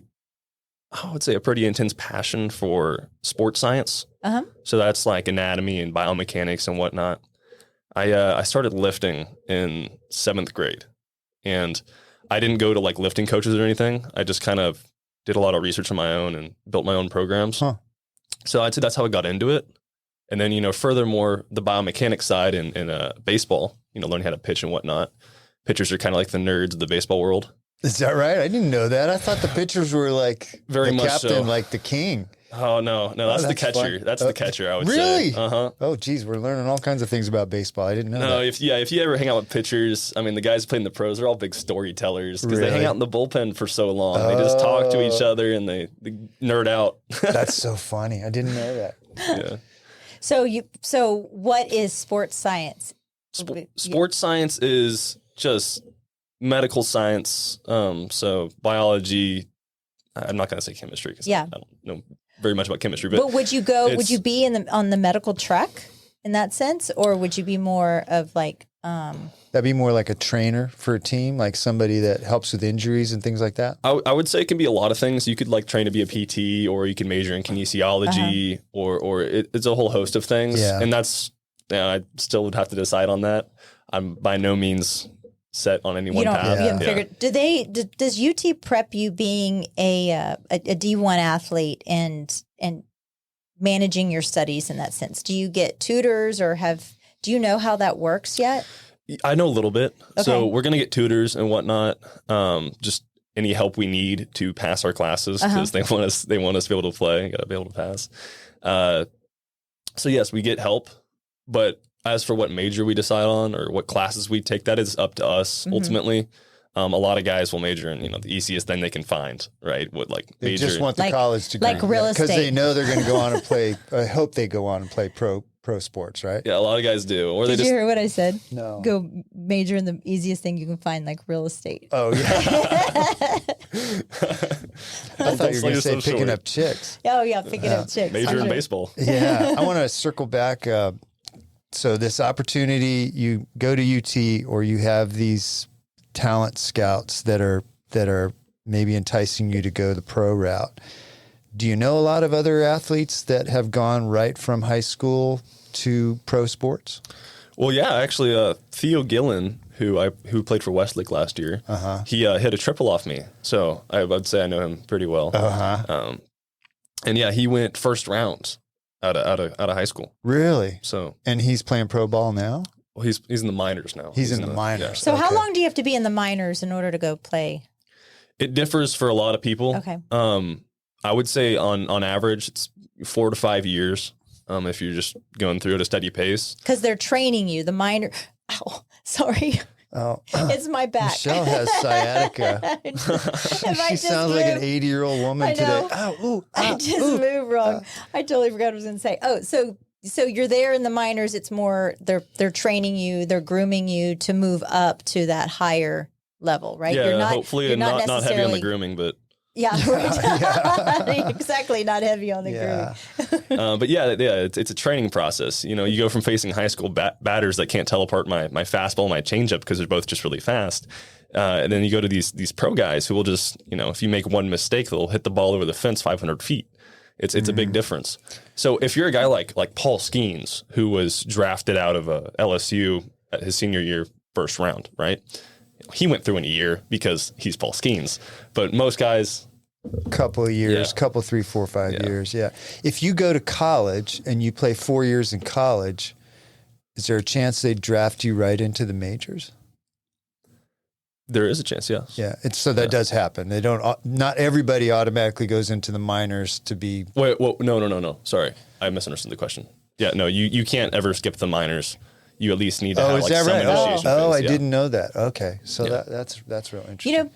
Speaker 1: would say a pretty intense passion for sports science. Uh-huh. So that's like anatomy and biomechanics and whatnot. I started lifting in 7th grade, and I didn't go to like lifting coaches or anything. I just kind of did a lot of research on my own and built my own programs. Huh. So I'd say that's how I got into it. And then, furthermore, the biomechanics side in baseball, learning how to pitch and whatnot. Pitchers are kind of like the nerds of the baseball world.
Speaker 7: Is that right? I didn't know that. I thought the pitchers were like
Speaker 1: very
Speaker 7: the
Speaker 1: much
Speaker 7: captain,
Speaker 1: so.
Speaker 7: Like the king.
Speaker 1: Oh, no, that's the catcher.
Speaker 7: Fun.
Speaker 1: That's the catcher, I would
Speaker 7: really?
Speaker 1: say. Uh-huh.
Speaker 7: Oh, geez, we're learning all kinds of things about baseball. I didn't know that.
Speaker 1: If you ever hang out with pitchers, I mean, the guys playing the pros are all big storytellers because they hang out in the bullpen for so long. They just talk to each other and they nerd out.
Speaker 7: That's so funny. I didn't know that.
Speaker 1: Yeah.
Speaker 6: So what is sports science?
Speaker 1: Sports science is just medical science. So biology. I'm not going to say chemistry because I don't know very much about chemistry. But
Speaker 6: would you be on the medical track in that sense, or would you be more of like?
Speaker 7: That'd be more like a trainer for a team, like somebody that helps with injuries and things like that.
Speaker 1: I would say it can be a lot of things. You could like train to be a PT, or you can major in kinesiology, or it's a whole host of things. Yeah. And that's I still would have to decide on that. I'm by no means set on any one path.
Speaker 6: You haven't figured. Does UT prep you being a D1 athlete and managing your studies in that sense? Do you get tutors or do you know how that works yet?
Speaker 1: I know a little bit. Okay. So we're going to get tutors and whatnot. Just any help we need to pass our classes because they want us to be able to play. Got to be able to pass. So yes, we get help, but as for what major we decide on or what classes we take, that is up to us ultimately. A lot of guys will major in the easiest thing they can find, right?
Speaker 7: They just want the college degree,
Speaker 6: like real estate,
Speaker 7: because they know they're going to go on and play. I hope they go on and play pro sports, right?
Speaker 1: Yeah, a lot of guys do. Or
Speaker 6: Did you hear what I said?
Speaker 7: No.
Speaker 6: Go major in the easiest thing you can find, like real estate.
Speaker 7: Oh yeah. I thought you were going to say picking up chicks.
Speaker 6: Oh yeah, picking up chicks.
Speaker 1: Major in baseball.
Speaker 7: Yeah, I want to circle back. So this opportunity, you go to UT, or you have these talent scouts that are maybe enticing you to go the pro route. Do you know a lot of other athletes that have gone right from high school to pro sports?
Speaker 1: Well, yeah, actually, Theo Gillen, who played for Westlake last year, he hit a triple off me. So I would say I know him pretty well. And yeah, he went first round out of high school.
Speaker 7: Really?
Speaker 1: So,
Speaker 7: and he's playing pro ball now?
Speaker 1: Well, he's in the minors now.
Speaker 7: He's in the minors.
Speaker 1: Yeah.
Speaker 6: So how long do you have to be in the minors in order to go play?
Speaker 1: It differs for a lot of people.
Speaker 6: Okay.
Speaker 1: I would say on average, it's 4 to 5 years if you're just going through at a steady pace.
Speaker 6: Because they're training you. The minor. Oh, sorry.
Speaker 7: Oh,
Speaker 6: it's my back.
Speaker 7: Michelle has sciatica. She sounds like an 80-year-old woman today.
Speaker 6: I just moved wrong. I totally forgot what I was going to say. Oh, so you're there in the minors. It's more they're training you, they're grooming you to move up to that higher level, right?
Speaker 1: Yeah,
Speaker 6: you're not,
Speaker 1: hopefully
Speaker 6: you're
Speaker 1: not heavy on the grooming, but
Speaker 6: yeah, right. Exactly, not heavy on the grooming.
Speaker 1: But it's a training process. You go from facing high school batters that can't tell apart my fastball and my changeup because they're both just really fast. And then you go to these pro guys who will just, if you make one mistake, they'll hit the ball over the fence 500 feet. It's a big difference. So if you're a guy like Paul Skeens, who was drafted out of LSU at his senior year, first round, right? He went through in a year because he's Paul Skeens. But most guys...
Speaker 7: Couple of years, 3, 4, 5 years, yeah. If you go to college and you play 4 years in college, is there a chance they draft you right into the majors?
Speaker 1: There is a chance, yes.
Speaker 7: Yeah, so that does happen. They don't. Not everybody automatically goes into the minors to be.
Speaker 1: Wait, no. Sorry, I misunderstood the question. Yeah, no, you can't ever skip the minors. You at least need to have
Speaker 7: is
Speaker 1: like
Speaker 7: that
Speaker 1: some
Speaker 7: right?
Speaker 1: initiation
Speaker 7: I
Speaker 1: phase,
Speaker 7: didn't know that. Okay, so that's real interesting.
Speaker 6: You know,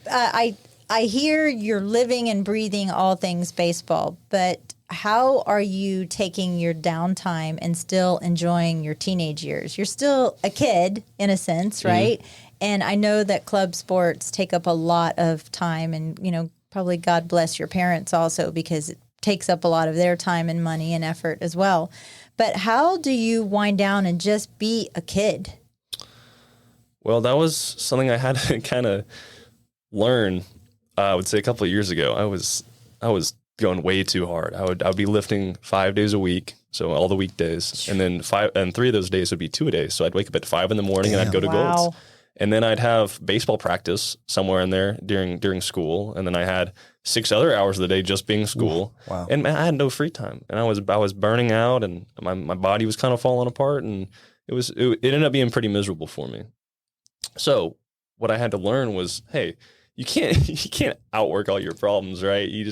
Speaker 6: I hear you're living and breathing all things baseball, but how are you taking your downtime and still enjoying your teenage years? You're still a kid in a sense, right? And I know that club sports take up a lot of time, and probably God bless your parents also, because it takes up a lot of their time and money and effort as well. But how do you wind down and just be a kid?
Speaker 1: Well, that was something I had to kind of learn. I would say a couple of years ago. I was going way too hard. I would be lifting 5 days a week, so all the weekdays, and then 3 of those days would be 2 a day. So I'd wake up at 5 in the morning and I'd go to Golds, and then I'd have baseball practice somewhere in there during school, and then I had 6 other hours of the day just being school.
Speaker 7: Wow.
Speaker 1: And man, I had no free time, and I was burning out, and my body was kind of falling apart, and it ended up being pretty miserable for me. So what I had to learn was, hey, you can't outwork all your problems, right? You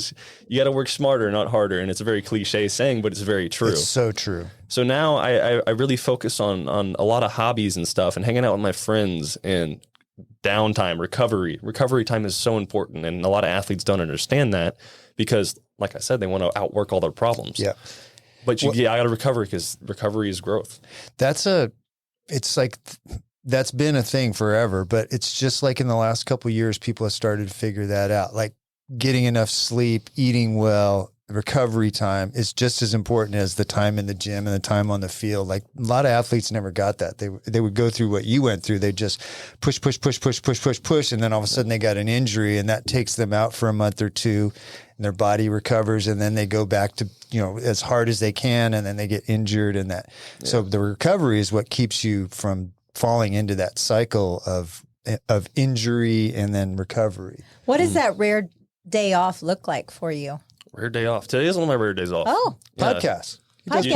Speaker 1: got to work smarter, not harder. And it's a very cliche saying, but it's very true.
Speaker 7: It's so true.
Speaker 1: So now I really focus on a lot of hobbies and stuff, and hanging out with my friends, and downtime, recovery. Recovery time is so important, and a lot of athletes don't understand that because, like I said, they want to outwork all their problems.
Speaker 7: Yeah.
Speaker 1: But I got to recover, because recovery is growth.
Speaker 7: It's like that's been a thing forever, but it's just like in the last couple of years, people have started to figure that out. Like getting enough sleep, eating well, recovery time is just as important as the time in the gym and the time on the field. Like a lot of athletes never got that. They would go through what you went through. They just push. And then all of a sudden they got an injury, and that takes them out for a month or two, and their body recovers, and then they go back to, as hard as they can, and then they get injured, and that. Yeah. So the recovery is what keeps you from falling into that cycle of injury and then recovery.
Speaker 6: What does that rare day off look like for you?
Speaker 1: Rare day off. Today is one of my rare days off.
Speaker 6: Oh,
Speaker 7: podcast.
Speaker 6: He does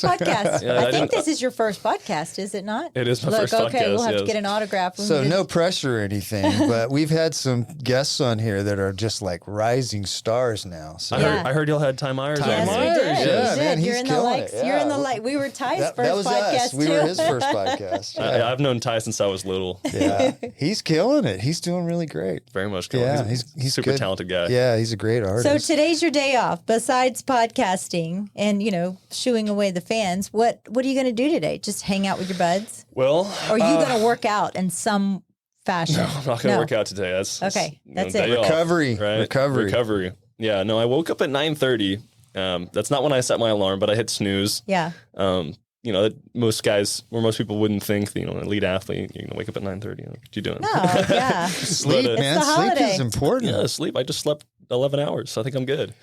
Speaker 6: podcasts.
Speaker 1: Yeah,
Speaker 6: I think this is your first podcast, is it not?
Speaker 1: It is my first podcast.
Speaker 6: Okay, we'll have to get an autograph.
Speaker 7: So no pressure or anything, but we've had some guests on here that are just like rising stars now. So
Speaker 1: I heard y'all had Ty Myers on
Speaker 6: Yes,
Speaker 1: here.
Speaker 6: we did.
Speaker 7: Yeah, man, he's
Speaker 6: You're in the
Speaker 7: killing
Speaker 6: likes.
Speaker 7: it.
Speaker 6: You're in the
Speaker 7: Yeah.
Speaker 6: like. We were Ty's
Speaker 7: that
Speaker 6: first
Speaker 7: was
Speaker 6: podcast
Speaker 7: us.
Speaker 6: too.
Speaker 7: We were his first podcast. Yeah.
Speaker 1: I've known Ty since I was little.
Speaker 7: Yeah, he's killing it. He's doing really great.
Speaker 1: Very much cool.
Speaker 7: Yeah,
Speaker 1: he's
Speaker 7: he's
Speaker 1: super
Speaker 7: good.
Speaker 1: talented guy.
Speaker 7: Yeah, he's a great artist.
Speaker 6: So today's your day off. Besides podcasting and shooing away the fans, what are you going to do today? Just hang out with your buds?
Speaker 1: Well,
Speaker 6: Or are you going to work out in some fashion?
Speaker 1: No, I'm not going to work out today. That's
Speaker 6: okay. That's
Speaker 1: day
Speaker 6: it.
Speaker 1: off,
Speaker 7: Recovery.
Speaker 1: right?
Speaker 7: Recovery.
Speaker 1: Yeah. No, I woke up at 9:30. That's not when I set my alarm, but I hit snooze.
Speaker 6: Yeah.
Speaker 1: Most people wouldn't think, an elite athlete, you're going to wake up at 9:30. What you doing?
Speaker 6: No, yeah.
Speaker 7: Sleep,
Speaker 1: But,
Speaker 7: man.
Speaker 6: the
Speaker 7: Sleep
Speaker 6: holiday.
Speaker 7: is important.
Speaker 1: Yeah, sleep. I just slept 11 hours, so I think I'm good.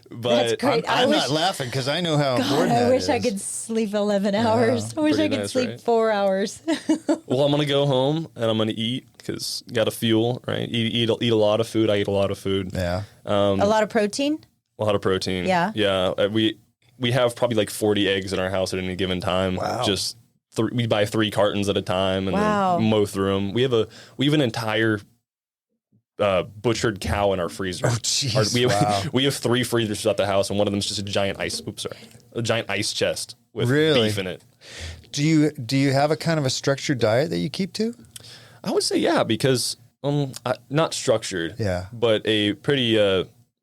Speaker 1: But
Speaker 6: That's great.
Speaker 7: I'm not laughing because I know how important
Speaker 6: I
Speaker 7: that
Speaker 6: wish I
Speaker 7: is.
Speaker 6: could sleep 11 hours. I wish I
Speaker 1: Pretty
Speaker 6: could
Speaker 1: nice,
Speaker 6: sleep
Speaker 1: right?
Speaker 6: 4 hours.
Speaker 1: Well, I'm going to go home and I'm going to eat, because got to fuel, right? Eat a lot of food. I eat a lot of food.
Speaker 7: Yeah.
Speaker 6: A lot of protein?
Speaker 1: A lot of protein.
Speaker 6: Yeah.
Speaker 1: Yeah. We have probably like 40 eggs in our house at any given time.
Speaker 7: Wow.
Speaker 1: Just we buy 3 cartons at a time and
Speaker 6: Wow.
Speaker 1: then mow through them. We have an entire butchered cow in our freezer.
Speaker 7: Oh, jeez. Wow.
Speaker 1: We have 3 freezers at the house, and one of them is just a giant ice chest with
Speaker 7: Really?
Speaker 1: beef in it.
Speaker 7: Do you have a kind of a structured diet that you keep to?
Speaker 1: I would say yeah, because not structured,
Speaker 7: Yeah.
Speaker 1: but a pretty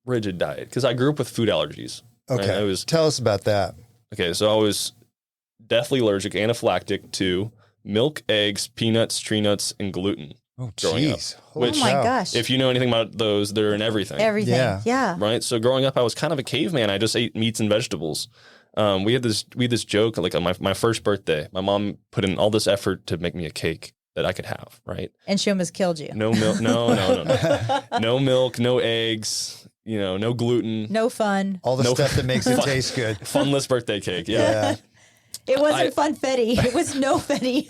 Speaker 1: rigid diet, because I grew up with food allergies.
Speaker 7: Okay.
Speaker 1: Right?
Speaker 7: Tell us about that.
Speaker 1: Okay, so I was deathly allergic, anaphylactic to milk, eggs, peanuts, tree nuts, and gluten.
Speaker 7: Oh,
Speaker 1: growing up.
Speaker 7: jeez.
Speaker 6: Oh my gosh.
Speaker 1: If you know anything about those, they're in everything.
Speaker 6: Everything. Yeah.
Speaker 1: Right? So growing up, I was kind of a caveman. I just ate meats and vegetables. We had this joke, like on my first birthday, my mom put in all this effort to make me a cake that I could have, right?
Speaker 6: And she almost killed you.
Speaker 1: No milk, no. No milk, no eggs, no gluten.
Speaker 6: No fun.
Speaker 7: All the stuff that makes it taste good.
Speaker 1: Funless birthday cake, yeah.
Speaker 7: Yeah.
Speaker 6: It wasn't funfetti. It was no fetty.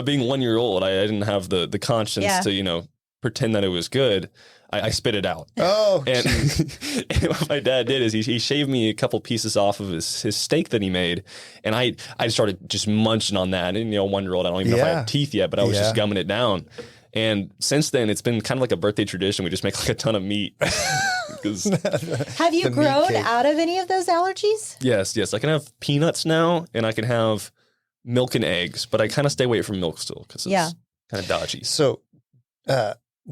Speaker 1: Being 1 year old, I didn't have the conscience
Speaker 6: Yeah.
Speaker 1: to, pretend that it was good. I spit it out.
Speaker 7: Oh,
Speaker 1: and, and what my dad did is he shaved me a couple pieces off of his steak that he made, and I started just munching on that. And 1-year-old, I don't even know if I had teeth yet, but I was just gumming it down. And since then, it's been kind of like a birthday tradition. We just make like a ton of meat.
Speaker 6: Have you grown out of any of those allergies?
Speaker 1: Yes. I can have peanuts now, and I can have milk and eggs, but I kind of stay away from milk still because it's kind of dodgy.
Speaker 7: So,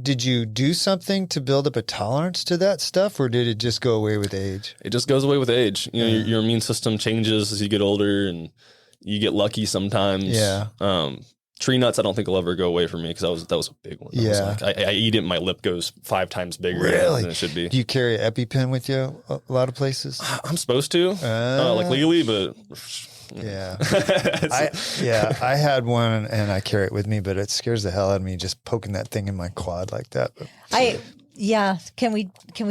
Speaker 7: did you do something to build up a tolerance to that stuff, or did it just go away with age?
Speaker 1: It just goes away with age. Your immune system changes as you get older, and you get lucky sometimes.
Speaker 7: Yeah.
Speaker 1: Tree nuts, I don't think will ever go away from me because that was a big one.
Speaker 7: Yeah.
Speaker 1: I eat it, my lip goes 5 times bigger than it should be.
Speaker 7: Do you carry an EpiPen with you a lot of places?
Speaker 1: I'm supposed to, like legally, but
Speaker 7: yeah. I had one and I carry it with me, but it scares the hell out of me just poking that thing in my quad like that.
Speaker 6: Can we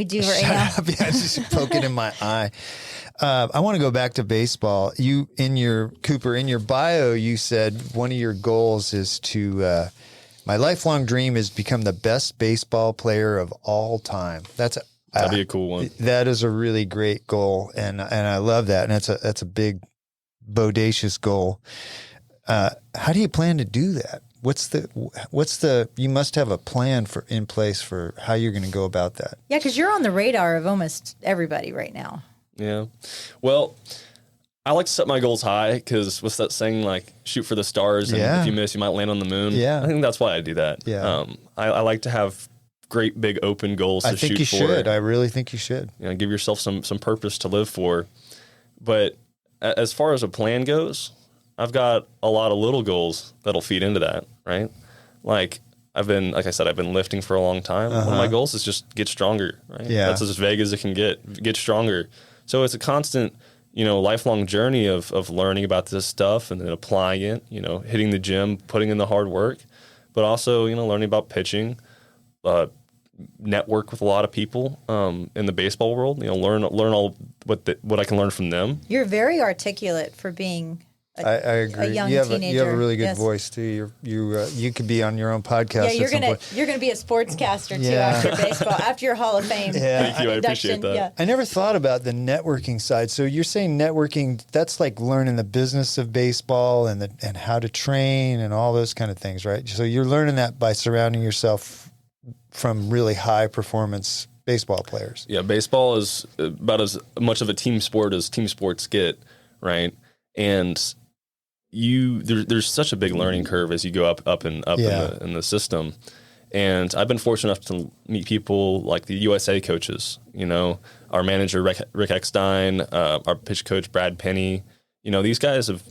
Speaker 6: do it right now?
Speaker 7: Yeah, just poke it in my eye. I want to go back to baseball. In your bio, you said one of your goals is to, my lifelong dream is become the best baseball player of all time. That'd
Speaker 1: be a cool one.
Speaker 7: That is a really great goal. And I love that. And that's a big, bodacious goal. How do you plan to do that? You must have a plan in place for how you're going to go about that.
Speaker 6: Yeah. 'Cause you're on the radar of almost everybody right now.
Speaker 1: Yeah. Well, I like to set my goals high because what's that saying, like shoot for the stars, and if you miss, you might land on the moon.
Speaker 7: Yeah.
Speaker 1: I think that's why I do that.
Speaker 7: Yeah.
Speaker 1: I like to have great, big, open goals to shoot for.
Speaker 7: I think you should. I really think you should.
Speaker 1: Give yourself some purpose to live for. But as far as a plan goes, I've got a lot of little goals that'll feed into that, right? Like I've been lifting for a long time. One of my goals is just get stronger, right?
Speaker 7: Yeah.
Speaker 1: That's as vague as it can get stronger. So it's a constant, lifelong journey of learning about this stuff and then applying it, hitting the gym, putting in the hard work, but also, learning about pitching, network with a lot of people in the baseball world, learn all what I can learn from them.
Speaker 6: You're very articulate for being
Speaker 7: I agree.
Speaker 6: A young
Speaker 7: you
Speaker 6: teenager.
Speaker 7: You have a really good voice too. You could be on your own podcast.
Speaker 6: Yeah, you're gonna be a sportscaster too after baseball, after your Hall of Fame.
Speaker 7: Yeah,
Speaker 1: thank you. I appreciate that.
Speaker 6: Yeah.
Speaker 7: I never thought about the networking side. So you're saying networking? That's like learning the business of baseball and how to train and all those kind of things, right? So you're learning that by surrounding yourself from really high performance baseball players.
Speaker 1: Yeah, baseball is about as much of a team sport as team sports get, right? And there's such a big learning curve as you go up in the system. And I've been fortunate enough to meet people like the USA coaches, our manager, Rick Eckstein, our pitch coach, Brad Penny. These guys have,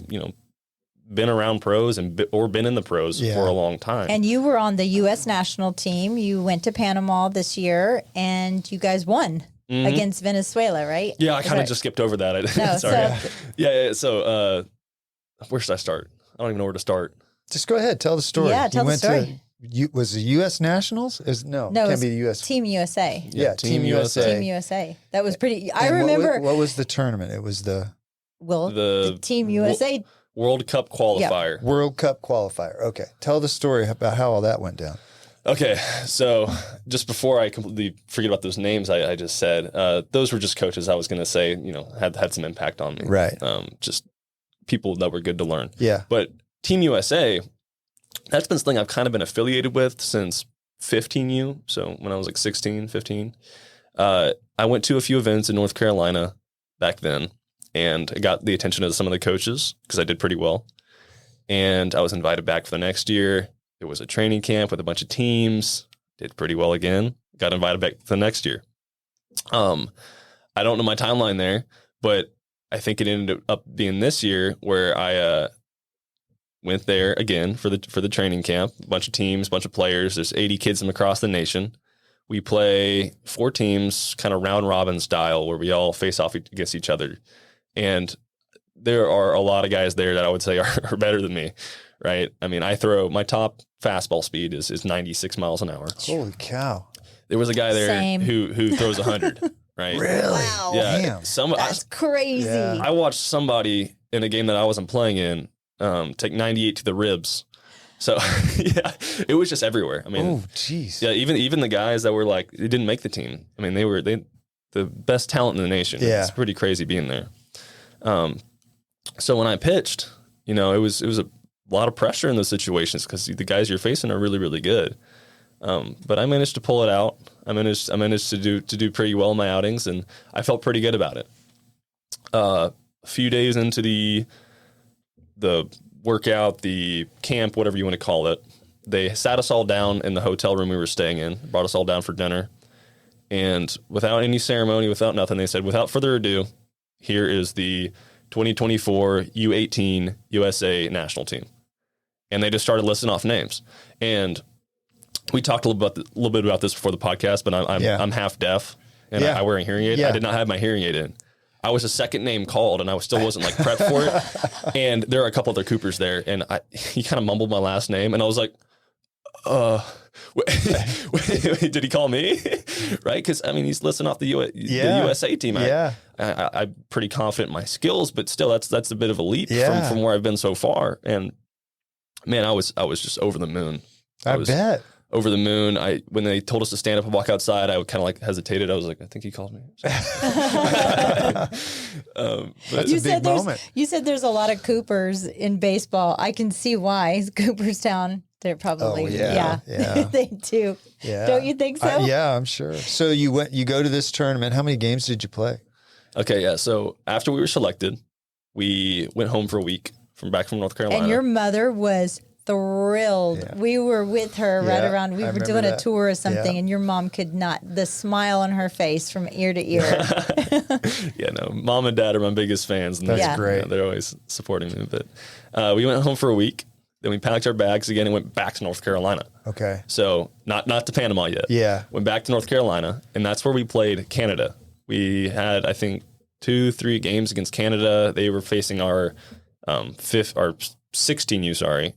Speaker 1: been around pros or been in the pros for a long time.
Speaker 6: And you were on the U.S. national team. You went to Panama this year and you guys won against Venezuela, right?
Speaker 1: Yeah, I kind of just skipped over that. Sorry. So where should I start? I don't even know where to start.
Speaker 7: Just go ahead. Tell the story.
Speaker 6: Yeah, tell the story.
Speaker 7: Was it U.S. Nationals? No, it can't be the U.S.
Speaker 6: Team USA.
Speaker 7: Yeah, Team USA.
Speaker 6: Team USA. That was pretty. I
Speaker 7: And
Speaker 6: remember.
Speaker 7: What was the tournament? It was the
Speaker 6: Team USA
Speaker 1: World Cup qualifier.
Speaker 7: Yeah. World Cup qualifier. Okay. Tell the story about how all that went down.
Speaker 1: Okay, so just before I completely forget about those names I just said, those were just coaches I was going to say, had some impact on me.
Speaker 7: Right.
Speaker 1: Just people that were good to learn.
Speaker 7: Yeah.
Speaker 1: But Team USA, that's been something I've kind of been affiliated with since 15U. So when I was like 16, 15, I went to a few events in North Carolina back then, and I got the attention of some of the coaches because I did pretty well. And I was invited back for the next year. It was a training camp with a bunch of teams. Did pretty well again. Got invited back the next year. I don't know my timeline there, but I think it ended up being this year where I went there again for the training camp. A bunch of teams, a bunch of players. There's 80 kids from across the nation. We play 4 teams, kind of round robin style, where we all face off against each other. And there are a lot of guys there that I would say are better than me. Right. I mean, my top fastball speed is 96 miles an hour.
Speaker 7: Holy cow.
Speaker 1: There was a guy there who throws 100. Right.
Speaker 7: Really?
Speaker 6: Wow.
Speaker 1: Yeah.
Speaker 7: Damn.
Speaker 6: That's crazy.
Speaker 7: Yeah.
Speaker 1: I watched somebody in a game that I wasn't playing in take 98 to the ribs. So yeah, it was just everywhere. I mean,
Speaker 7: oh, jeez.
Speaker 1: Yeah, even the guys that were like, they didn't make the team. I mean, they the best talent in the nation.
Speaker 7: Yeah.
Speaker 1: It's pretty crazy being there. So when I pitched, it was a lot of pressure in those situations because the guys you're facing are really, really good. But I managed to pull it out. I managed to do pretty well in my outings, and I felt pretty good about it. A few days into the workout, the camp, whatever you want to call it, they sat us all down in the hotel room we were staying in, brought us all down for dinner, and without any ceremony, without nothing, they said, without further ado, here is the 2024 U18 USA national team. And they just started listing off names. And we talked a little bit about this before the podcast, but I'm half deaf and I wear a hearing aid.
Speaker 7: Yeah.
Speaker 1: I did not have my hearing aid in. I was the second name called, and I still wasn't like prepped for it. And there are a couple other Coopers there, and he kind of mumbled my last name, and I was like, wait, did he call me? Right? Because I mean, he's listing off the USA team. I'm pretty confident in my skills, but still, that's a bit of a leap from where I've been so far. And man, I was just over the moon.
Speaker 7: I bet.
Speaker 1: Over the moon. When they told us to stand up and walk outside, I kind of like hesitated. I was like, I think he called me.
Speaker 7: That's a big moment.
Speaker 6: You said there's a lot of Coopers in baseball. I can see why. Cooperstown, they're probably, they do.
Speaker 7: Yeah.
Speaker 6: Don't you think so?
Speaker 7: Yeah, I'm sure. So you go to this tournament. How many games did you play?
Speaker 1: Okay, yeah. So after we were selected, we went home for a week back from North Carolina.
Speaker 6: And your mother was thrilled.
Speaker 7: Yeah.
Speaker 6: We were with her right around. We
Speaker 7: I
Speaker 6: were
Speaker 7: remember
Speaker 6: doing
Speaker 7: that.
Speaker 6: a tour or something, and your mom could not. The smile on her face from ear to ear.
Speaker 1: Yeah, no, mom and dad are my biggest fans. And
Speaker 7: That's great.
Speaker 1: They're always supporting me. But we went home for a week. Then we packed our bags again and went back to North Carolina.
Speaker 7: Okay.
Speaker 1: So not to Panama yet.
Speaker 7: Yeah.
Speaker 1: Went back to North Carolina, and that's where we played Canada. We had, I think, 2-3 games against Canada. They were facing our 16U,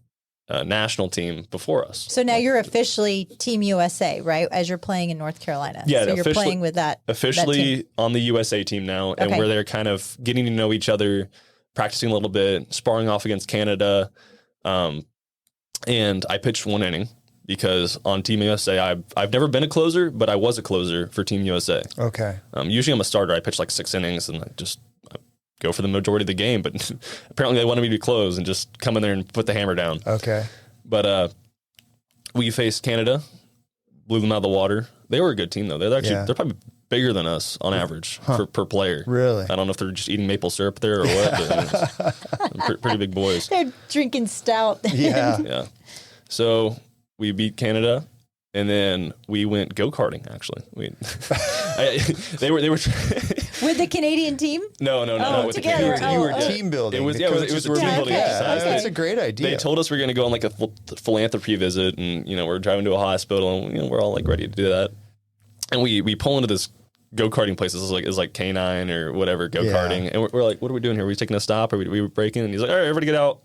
Speaker 1: national team before us.
Speaker 6: So now you're officially Team USA, right? As you're playing in North Carolina.
Speaker 1: Yeah,
Speaker 6: so you're playing with that.
Speaker 1: Officially
Speaker 6: that team.
Speaker 1: on the USA team now, and
Speaker 6: Okay.
Speaker 1: we're there kind of getting to know each other, practicing a little bit, sparring off against Canada. And I pitched 1 inning because on Team USA, I've never been a closer, but I was a closer for Team USA.
Speaker 7: Okay.
Speaker 1: Usually I'm a starter. I pitch like 6 innings and I go for the majority of the game, but apparently they wanted me to close and just come in there and put the hammer down.
Speaker 7: Okay.
Speaker 1: But we faced Canada, blew them out of the water. They were a good team though. They're probably bigger than us on average per player.
Speaker 7: Really?
Speaker 1: I don't know if they're just eating maple syrup there or what, but pretty big boys.
Speaker 6: They're drinking stout.
Speaker 7: Yeah.
Speaker 1: Yeah. So we beat Canada, and then we went go-karting. Actually, they were
Speaker 6: With the Canadian team?
Speaker 1: no, with
Speaker 6: together.
Speaker 1: the
Speaker 7: You were
Speaker 6: Oh.
Speaker 7: team building.
Speaker 1: It was
Speaker 7: The
Speaker 1: a
Speaker 7: coaches
Speaker 1: team
Speaker 7: were
Speaker 1: building
Speaker 6: okay.
Speaker 1: exercise.
Speaker 6: Okay.
Speaker 7: That's a great idea.
Speaker 1: They told us we were going to go on like a philanthropy visit, and we're driving to a hospital, and we're all like ready to do that. And we pull into this go-karting place. It's like K9 or whatever go-karting, and we're like, what are we doing here? Are we taking a stop? Are we breaking? And he's like, all right, everybody get out.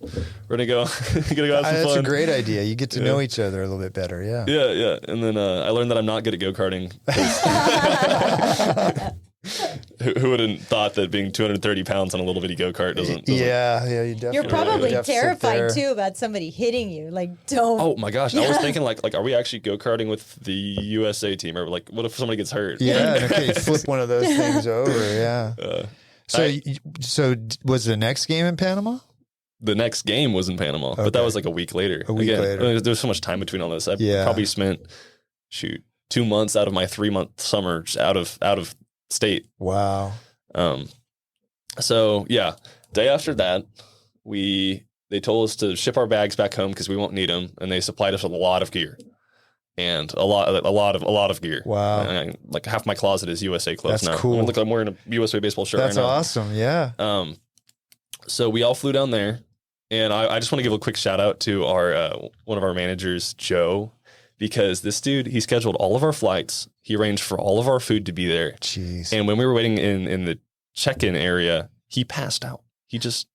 Speaker 1: We're gonna go. Gonna go have some
Speaker 7: That's
Speaker 1: fun.
Speaker 7: a great idea. You get to know each other a little bit better. Yeah.
Speaker 1: Yeah. And then I learned that I'm not good at go-karting. Who would have thought that being 230 pounds on a little bitty go-kart doesn't
Speaker 7: Yeah. You definitely.
Speaker 6: You're probably
Speaker 7: have to sit
Speaker 6: terrified
Speaker 7: there.
Speaker 6: too about somebody hitting you. Like, don't.
Speaker 1: Oh my gosh! I was thinking like, are we actually go-karting with the USA team, or like, what if somebody gets hurt?
Speaker 7: Yeah. Okay. Flip one of those things over. Yeah. So was the next game in Panama?
Speaker 1: The next game was in Panama, but that
Speaker 7: Okay.
Speaker 1: was like a week later.
Speaker 7: A week later.
Speaker 1: There's so much time between all this. I
Speaker 7: Yeah.
Speaker 1: probably spent 2 months out of my 3-month summer just out of state.
Speaker 7: Wow.
Speaker 1: So yeah, day after that, they told us to ship our bags back home because we won't need them, and they supplied us with a lot of gear, and a lot of gear.
Speaker 7: Wow.
Speaker 1: And like half my closet is USA clothes
Speaker 7: That's
Speaker 1: now.
Speaker 7: cool.
Speaker 1: Look, I'm wearing a USA baseball shirt
Speaker 7: That's
Speaker 1: right now.
Speaker 7: awesome. Yeah.
Speaker 1: So we all flew down there, and I just want to give a quick shout out to our one of our managers, Joe, because this dude, he scheduled all of our flights. He arranged for all of our food to be there.
Speaker 7: Jeez.
Speaker 1: And when we were waiting in the check-in area, he passed out. He just,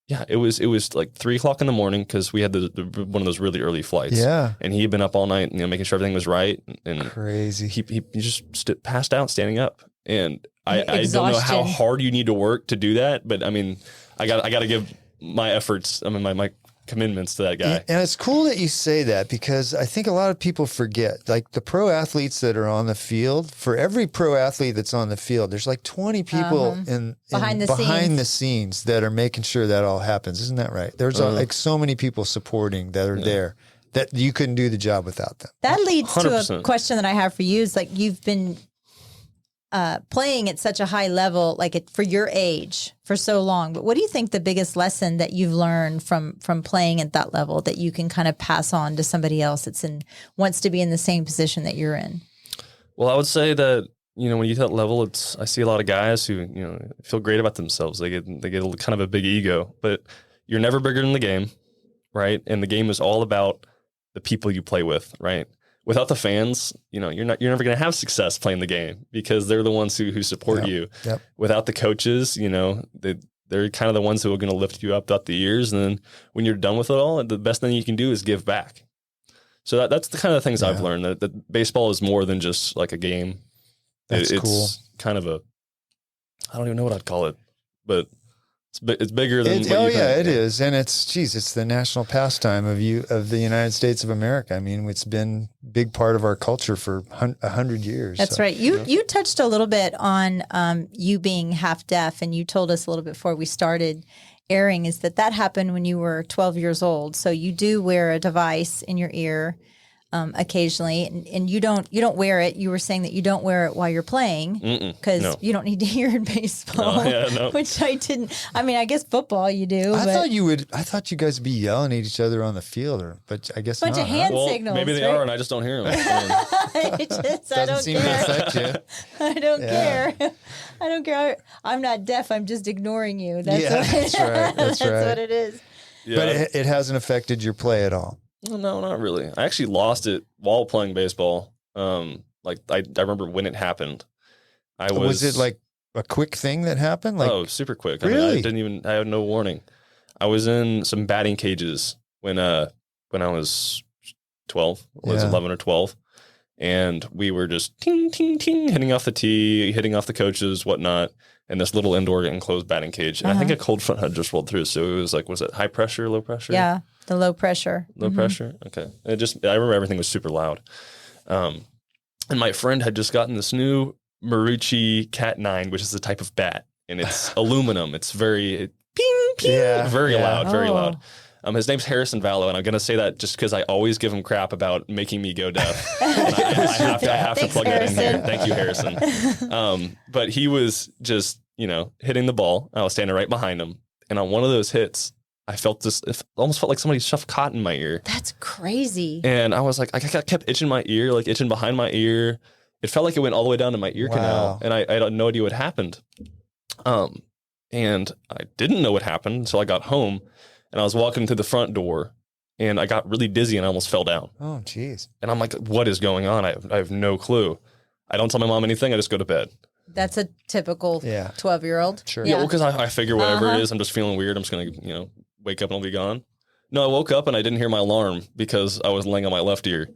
Speaker 1: it was like 3:00 in the morning because we had the one of those really early flights.
Speaker 7: Yeah.
Speaker 1: And he had been up all night, making sure everything was right. And
Speaker 7: Crazy.
Speaker 1: he just passed out standing up. And I don't know
Speaker 6: Exhaustion.
Speaker 1: how hard you need to work to do that, but I mean, I got to give my efforts. I mean, my commitments to that guy.
Speaker 7: And it's cool that you say that, because I think a lot of people forget, like the pro athletes that are on the field, for every pro athlete that's on the field, there's like 20 people behind the scenes that are making sure that all happens. Isn't that right? There's like so many people supporting that are there that you couldn't do the job without them.
Speaker 6: That leads
Speaker 1: 100%.
Speaker 6: to a question that I have for you is like, you've been playing at such a high level, like for your age for so long, but what do you think the biggest lesson that you've learned from playing at that level that you can kind of pass on to somebody else that's wants to be in the same position that you're in?
Speaker 1: Well, I would say that, you know, when you hit that level, I see a lot of guys who, you know, feel great about themselves. They get kind of a big ego, but you're never bigger than the game, right? And the game is all about the people you play with, right? Without the fans, you know, you're never going to have success playing the game, because they're the ones who support you. Yep. Without the coaches, you know, they're kind of the ones who are going to lift you up throughout the years. And then when you're done with it all, the best thing you can do is give back. So that's the kind of things I've learned, that baseball is more than just like a game. It's cool. Kind of I don't even know what I'd call it, but it's bigger than.
Speaker 7: It is, and it's the national pastime of the United States of America. I mean, it's been a big part of our culture for 100 years.
Speaker 6: That's right. You touched a little bit on you being half deaf, and you told us a little bit before we started airing is that happened when you were 12 years old. So you do wear a device in your ear occasionally, and you don't wear it. You were saying that you don't wear it while you're playing because you don't need to hear in baseball, which I didn't. I mean, I guess football you do.
Speaker 7: I thought you would. I thought you guys would be yelling at each other on the field, but I guess
Speaker 6: bunch
Speaker 7: not.
Speaker 6: of hand signals.
Speaker 1: Maybe they are, and I just don't hear them.
Speaker 6: I don't
Speaker 7: seem
Speaker 6: care.
Speaker 7: to affect you.
Speaker 6: I don't care. I don't care. I'm not deaf. I'm just ignoring you. That's right. That's what it is.
Speaker 1: Yeah.
Speaker 7: But it hasn't affected your play at all.
Speaker 1: Well, no, not really. I actually lost it while playing baseball. Like I remember when it happened.
Speaker 7: Was it like a quick thing that happened? Like,
Speaker 1: super quick.
Speaker 7: Really?
Speaker 1: I mean, I had no warning. I was in some batting cages when I was 12, was 11 or 12. And we were just ting, ting, ting, hitting off the tee, hitting off the coaches, whatnot, in this little indoor enclosed batting cage. And I think a cold front had just rolled through. So it was like, was it high pressure, low pressure?
Speaker 6: Yeah, the low pressure.
Speaker 1: Low pressure? Okay. I remember everything was super loud. And my friend had just gotten this new Marucci Cat 9, which is a type of bat. And it's aluminum. It's very ping, ping, very loud, very loud. His name's Harrison Vallow, and I'm going to say that just because I always give him crap about making me go deaf. And I have to plug that in here. Thank you, Harrison. But he was just, hitting the ball. I was standing right behind him. And on one of those hits, I felt this, it almost felt like somebody shoved cotton in my ear.
Speaker 6: That's crazy.
Speaker 1: And I was like, I kept itching my ear, like itching behind my ear. It felt like it went all the way down to my ear canal. And I had no idea what happened. And I didn't know what happened until I got home. And I was walking through the front door, and I got really dizzy and I almost fell down.
Speaker 7: Oh, jeez.
Speaker 1: And I'm like, what is going on? I have no clue. I don't tell my mom anything. I just go to bed.
Speaker 6: That's a typical 12-year-old.
Speaker 7: Sure.
Speaker 1: Yeah, well, because I figure whatever it is, I'm just feeling weird. I'm just going to, wake up and I'll be gone. No, I woke up and I didn't hear my alarm because I was laying on my left ear.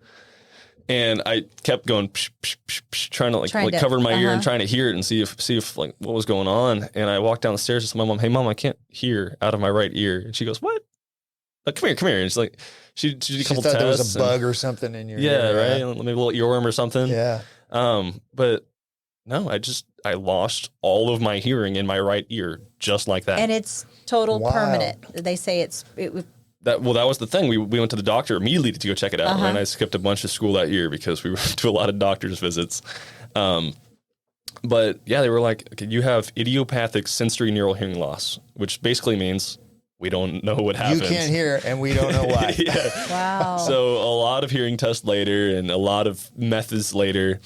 Speaker 1: And I kept going, psh, psh, psh, psh, trying to cover my ear and trying to hear it and see if like what was going on. And I walked down the stairs and said to my mom, "Hey, Mom, I can't hear out of my right ear." And she goes, "What? Come here." And she's like, she did a couple
Speaker 7: thought
Speaker 1: tests.
Speaker 7: There was a bug or something in your ear.
Speaker 1: Right? Maybe a little earworm or something.
Speaker 7: Yeah.
Speaker 1: But no, I lost all of my hearing in my right ear just like that.
Speaker 6: And it's total permanent. They say
Speaker 1: that was the thing. We went to the doctor immediately to go check it out. And I skipped a bunch of school that year because we went to a lot of doctor's visits. But yeah, they were like, okay, you have idiopathic sensory neural hearing loss, which basically means we don't know what happens.
Speaker 7: You can't hear and we don't know why.
Speaker 6: Wow.
Speaker 1: So a lot of hearing tests later and a lot of methods later,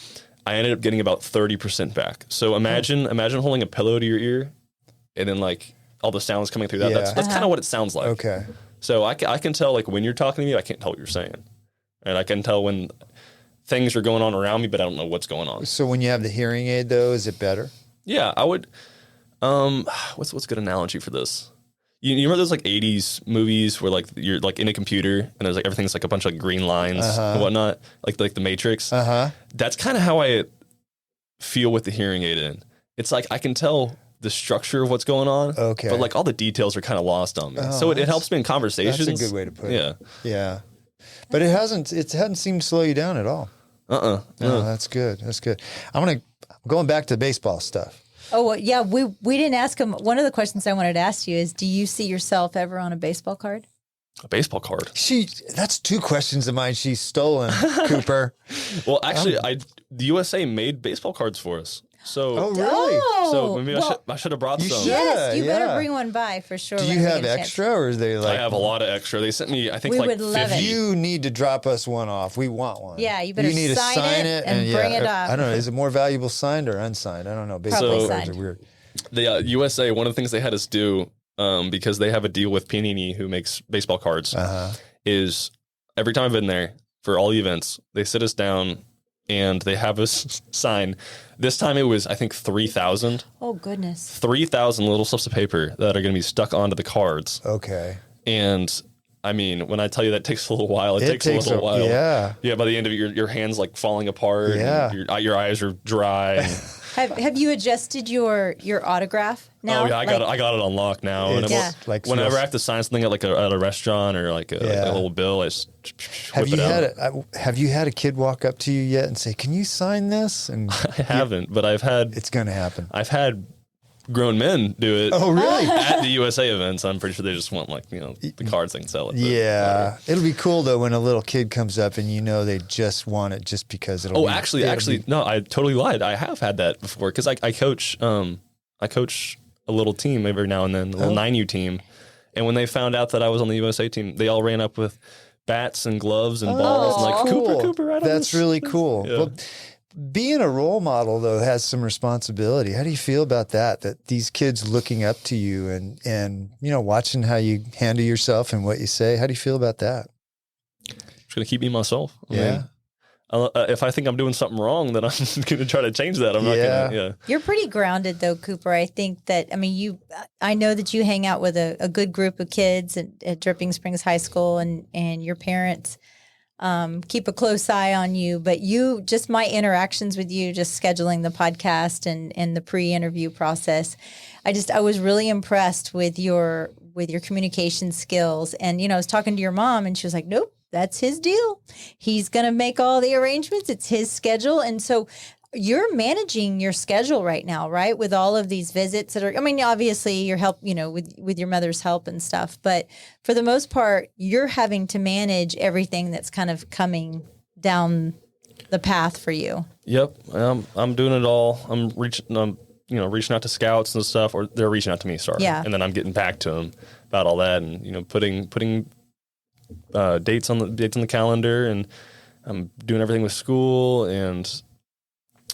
Speaker 1: I ended up getting about 30% back. So imagine holding a pillow to your ear and then like all the sounds coming through that.
Speaker 7: Yeah.
Speaker 1: That's kind of what it sounds like.
Speaker 7: Okay.
Speaker 1: So I can tell like when you're talking to me, I can't tell what you're saying. And I can tell when things are going on around me, but I don't know what's going on.
Speaker 7: So when you have the hearing aid though, is it better?
Speaker 1: Yeah, I would. What's a good analogy for this? You remember those like 80s movies where like you're like in a computer and there's like everything's like a bunch of green lines and whatnot, like the Matrix. That's kind of how I feel with the hearing aid in. It's like I can tell the structure of what's going on.
Speaker 7: Okay.
Speaker 1: But like all the details are kind of lost on me. So it helps me in conversations.
Speaker 7: That's a good way to put it.
Speaker 1: Yeah.
Speaker 7: Yeah. But it hadn't seemed to slow you down at all. No, that's good. That's good. I'm going back to baseball stuff.
Speaker 6: Oh, well, yeah. We didn't ask him. One of the questions I wanted to ask you is, do you see yourself ever on a baseball card?
Speaker 1: A baseball card.
Speaker 7: That's 2 questions of mine she's stolen, Cooper.
Speaker 1: Well, actually, the USA made baseball cards for us. So,
Speaker 7: oh, really?
Speaker 1: So maybe I should have brought some.
Speaker 6: Yes, you better bring one by for sure.
Speaker 7: Do you have extra, or is they like?
Speaker 1: I have a lot of extra. They sent me, I think,
Speaker 6: We
Speaker 1: like
Speaker 6: would love
Speaker 1: 50.
Speaker 6: it.
Speaker 7: You need to drop us one off. We want one.
Speaker 6: Yeah, you better
Speaker 7: need to
Speaker 6: sign it and bring it up.
Speaker 7: I don't know. Is it more valuable signed or unsigned? I don't know. Baseball
Speaker 6: Probably
Speaker 7: cards
Speaker 6: signed.
Speaker 7: are weird.
Speaker 1: The USA, one of the things they had us do, because they have a deal with Phenom, who makes baseball cards, is every time I've been there for all the events, they sit us down and they have us sign. This time it was, I think, 3,000.
Speaker 6: Oh, goodness.
Speaker 1: 3,000 little slips of paper that are going to be stuck onto the cards.
Speaker 7: Okay.
Speaker 1: And I mean, when I tell you that takes a little while, it takes a little while.
Speaker 7: Yeah.
Speaker 1: Yeah. By the end of it, your hands like falling apart.
Speaker 7: Yeah.
Speaker 1: And your eyes are dry.
Speaker 6: Have you adjusted your autograph now?
Speaker 1: Oh yeah, I got it on lock now. And
Speaker 7: It's like
Speaker 1: whenever I have to sign something at at a restaurant or like a little bill, I just
Speaker 7: have
Speaker 1: whip
Speaker 7: you
Speaker 1: it out.
Speaker 7: have you had a kid walk up to you yet and say, "Can you sign this?" And
Speaker 1: I haven't, but
Speaker 7: it's going to happen.
Speaker 1: I've had grown men do it.
Speaker 7: Oh, really?
Speaker 1: At the USA events. I'm pretty sure they just want the cards they can sell it.
Speaker 7: Yeah. It'll be cool though when a little kid comes up and they just want it just because it'll
Speaker 1: no, I totally lied. I have had that before because I coach a little team every now and then, a little 9U team. And when they found out that I was on the USA team, they all ran up with bats and gloves and balls and like,
Speaker 7: cool.
Speaker 1: Cooper, right on
Speaker 7: That's
Speaker 1: this.
Speaker 7: really cool.
Speaker 1: Yeah.
Speaker 7: Well, being a role model though has some responsibility. How do you feel about that? That these kids looking up to you and watching how you handle yourself and what you say. How do you feel about that?
Speaker 1: Just gonna keep me myself. I
Speaker 7: Yeah.
Speaker 1: mean, if I think I'm doing something wrong, then I'm going to try to change that. I'm not going to, yeah.
Speaker 6: You're pretty grounded though, Cooper. I think that, I know that you hang out with a good group of kids at Dripping Springs High School and your parents keep a close eye on you, but my interactions with you, just scheduling the podcast and the pre-interview process, I was really impressed with your communication skills. And, I was talking to your mom and she was like, nope, that's his deal. He's going to make all the arrangements. It's his schedule. And so you're managing your schedule right now, right? With all of these visits that are, obviously your help, with your mother's help and stuff. But for the most part, you're having to manage everything that's kind of coming down the path for you.
Speaker 1: Yep. I'm doing it all. I'm reaching out to scouts and stuff, or they're reaching out to me, sorry.
Speaker 6: Yeah.
Speaker 1: And then I'm getting back to them about all that and, putting dates on the calendar, and I'm doing everything with school. And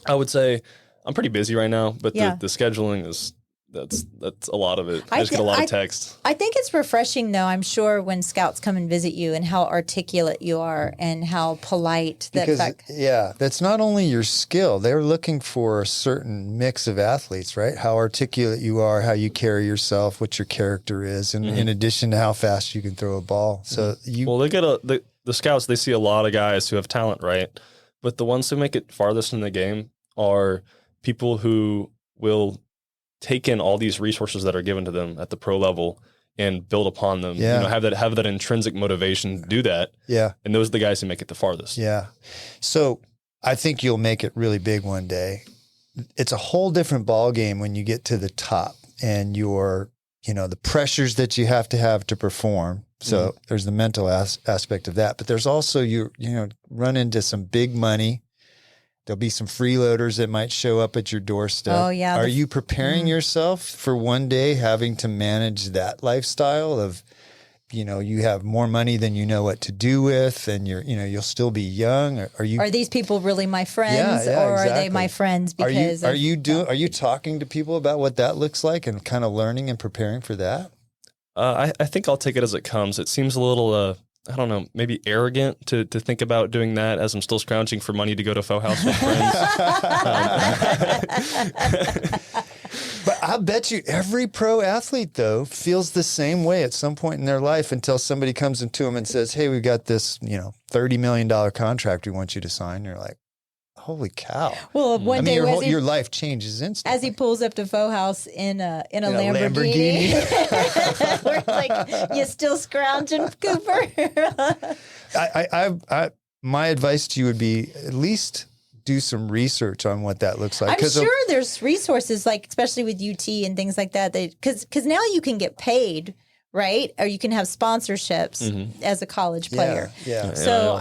Speaker 1: I would say I'm pretty busy right now, but the scheduling that's a lot of it. I just get a lot of text.
Speaker 6: I think it's refreshing though, I'm sure, when scouts come and visit you and how articulate you are and how polite
Speaker 7: that's not only your skill. They're looking for a certain mix of athletes, right? How articulate you are, how you carry yourself, what your character is, and in addition to how fast you can throw a ball. So
Speaker 1: they get the scouts, they see a lot of guys who have talent, right? But the ones who make it farthest in the game are people who will take in all these resources that are given to them at the pro level and build upon them.
Speaker 7: Yeah.
Speaker 1: Have that intrinsic motivation to do that.
Speaker 7: Yeah.
Speaker 1: And those are the guys who make it the farthest.
Speaker 7: Yeah. So I think you'll make it really big one day. It's a whole different ball game when you get to the top and the pressures that you have to perform. So there's the mental aspect of that, but there's also you run into some big money. There'll be some freeloaders that might show up at your doorstep.
Speaker 6: Oh, yeah.
Speaker 7: Are you preparing yourself for one day having to manage that lifestyle of, you have more money than you know what to do with, and you'll still be young? Are these people really my friends, or
Speaker 6: are they my friends because
Speaker 7: are you talking to people about what that looks like and kind of learning and preparing for that?
Speaker 1: I think I'll take it as it comes. It seems a little, I don't know, maybe arrogant to think about doing that as I'm still scrounging for money to go to Faux House with friends.
Speaker 7: But I bet you every pro athlete, though, feels the same way at some point in their life until somebody comes into them and says, hey, we've got this, $30 million contract we want you to sign. You're like, holy cow.
Speaker 6: Well, one day
Speaker 7: your life changes instantly.
Speaker 6: as he pulls up to Faux House in a Lamborghini. We're like, you still scrounging, Cooper?
Speaker 7: My advice to you would be at least do some research on what that looks like.
Speaker 6: I'm sure there's resources, like especially with UT and things like that. Because now you can get paid, right? Or you can have sponsorships as a college player.
Speaker 7: Yeah.
Speaker 6: So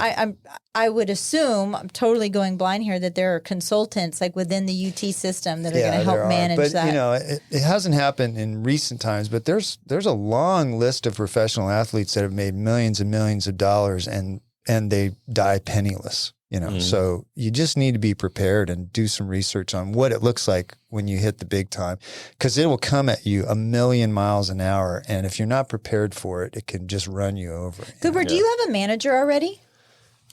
Speaker 6: I would assume, I'm totally going blind here, that there are consultants like within the UT system that are going to help manage that.
Speaker 7: But it hasn't happened in recent times. But there's a long list of professional athletes that have made millions and millions of dollars, and they die penniless. So you just need to be prepared and do some research on what it looks like when you hit the big time, because it will come at you a million miles an hour. And if you're not prepared for it, it can just run you over.
Speaker 6: Cooper, do you have a manager already?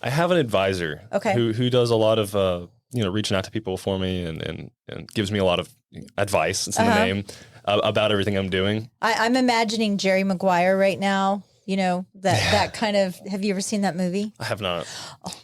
Speaker 1: I have an advisor who does a lot of, reaching out to people for me and gives me a lot of advice. It's in the name about everything I'm doing.
Speaker 6: I'm imagining Jerry Maguire right now. That kind of, have you ever seen that movie?
Speaker 1: I have not.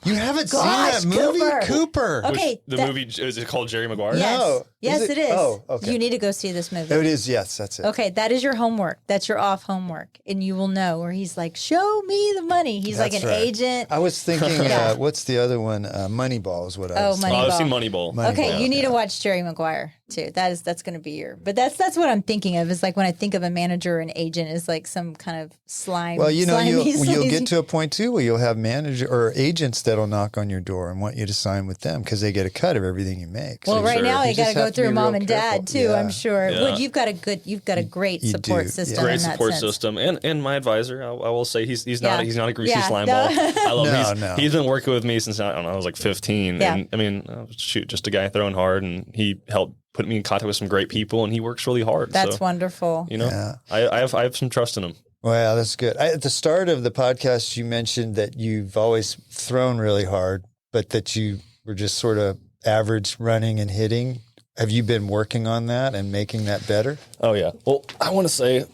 Speaker 7: You haven't seen that movie? Cooper.
Speaker 6: Okay.
Speaker 1: The movie, is it called Jerry Maguire?
Speaker 6: Yes.
Speaker 7: No.
Speaker 6: Yes, it is.
Speaker 7: Oh, okay.
Speaker 6: You need to go see this movie.
Speaker 7: It is, yes, that's it.
Speaker 6: Okay, that is your homework. That's your off homework. And you will know where he's like, show me the money. He's
Speaker 7: That's
Speaker 6: like an
Speaker 7: right.
Speaker 6: agent.
Speaker 7: I was thinking, what's the other one? Moneyball is what I was thinking.
Speaker 6: Moneyball.
Speaker 1: I've seen Moneyball.
Speaker 6: Okay, you need to watch Jerry Maguire too. That's going to be but that's what I'm thinking of. Is like when I think of a manager or an agent is like some kind of slime.
Speaker 7: Well,
Speaker 6: slimy,
Speaker 7: you'll get to a point too where you'll have manager or agents that'll knock on your door and want you to sign with them because they get a cut of everything you make.
Speaker 6: Well,
Speaker 7: So
Speaker 6: right now you got to
Speaker 7: just
Speaker 6: go
Speaker 7: have to
Speaker 6: through
Speaker 7: be
Speaker 6: mom
Speaker 7: real
Speaker 6: and dad
Speaker 7: careful.
Speaker 6: too.
Speaker 7: Yeah.
Speaker 6: I'm sure.
Speaker 1: Yeah.
Speaker 6: Well, you've got a great
Speaker 7: You
Speaker 6: support
Speaker 7: do.
Speaker 6: system.
Speaker 7: Yeah.
Speaker 1: Great
Speaker 6: in that
Speaker 1: support
Speaker 6: sense.
Speaker 1: system, and my advisor. I will say he's not a greasy
Speaker 6: Yeah.
Speaker 1: slime
Speaker 6: No.
Speaker 1: ball. I love him.
Speaker 7: No.
Speaker 1: He's been working with me since I was like 15.
Speaker 6: Yeah.
Speaker 1: And I mean, just a guy throwing hard, and he helped put me in contact with some great people, and he works really hard.
Speaker 6: That's
Speaker 1: so,
Speaker 6: wonderful.
Speaker 7: Yeah.
Speaker 1: I have some trust in him.
Speaker 7: Well, that's good. At the start of the podcast, you mentioned that you've always thrown really hard, but that you were just sort of average running and hitting. Have you been working on that and making that better?
Speaker 1: Oh yeah. Well, I want to say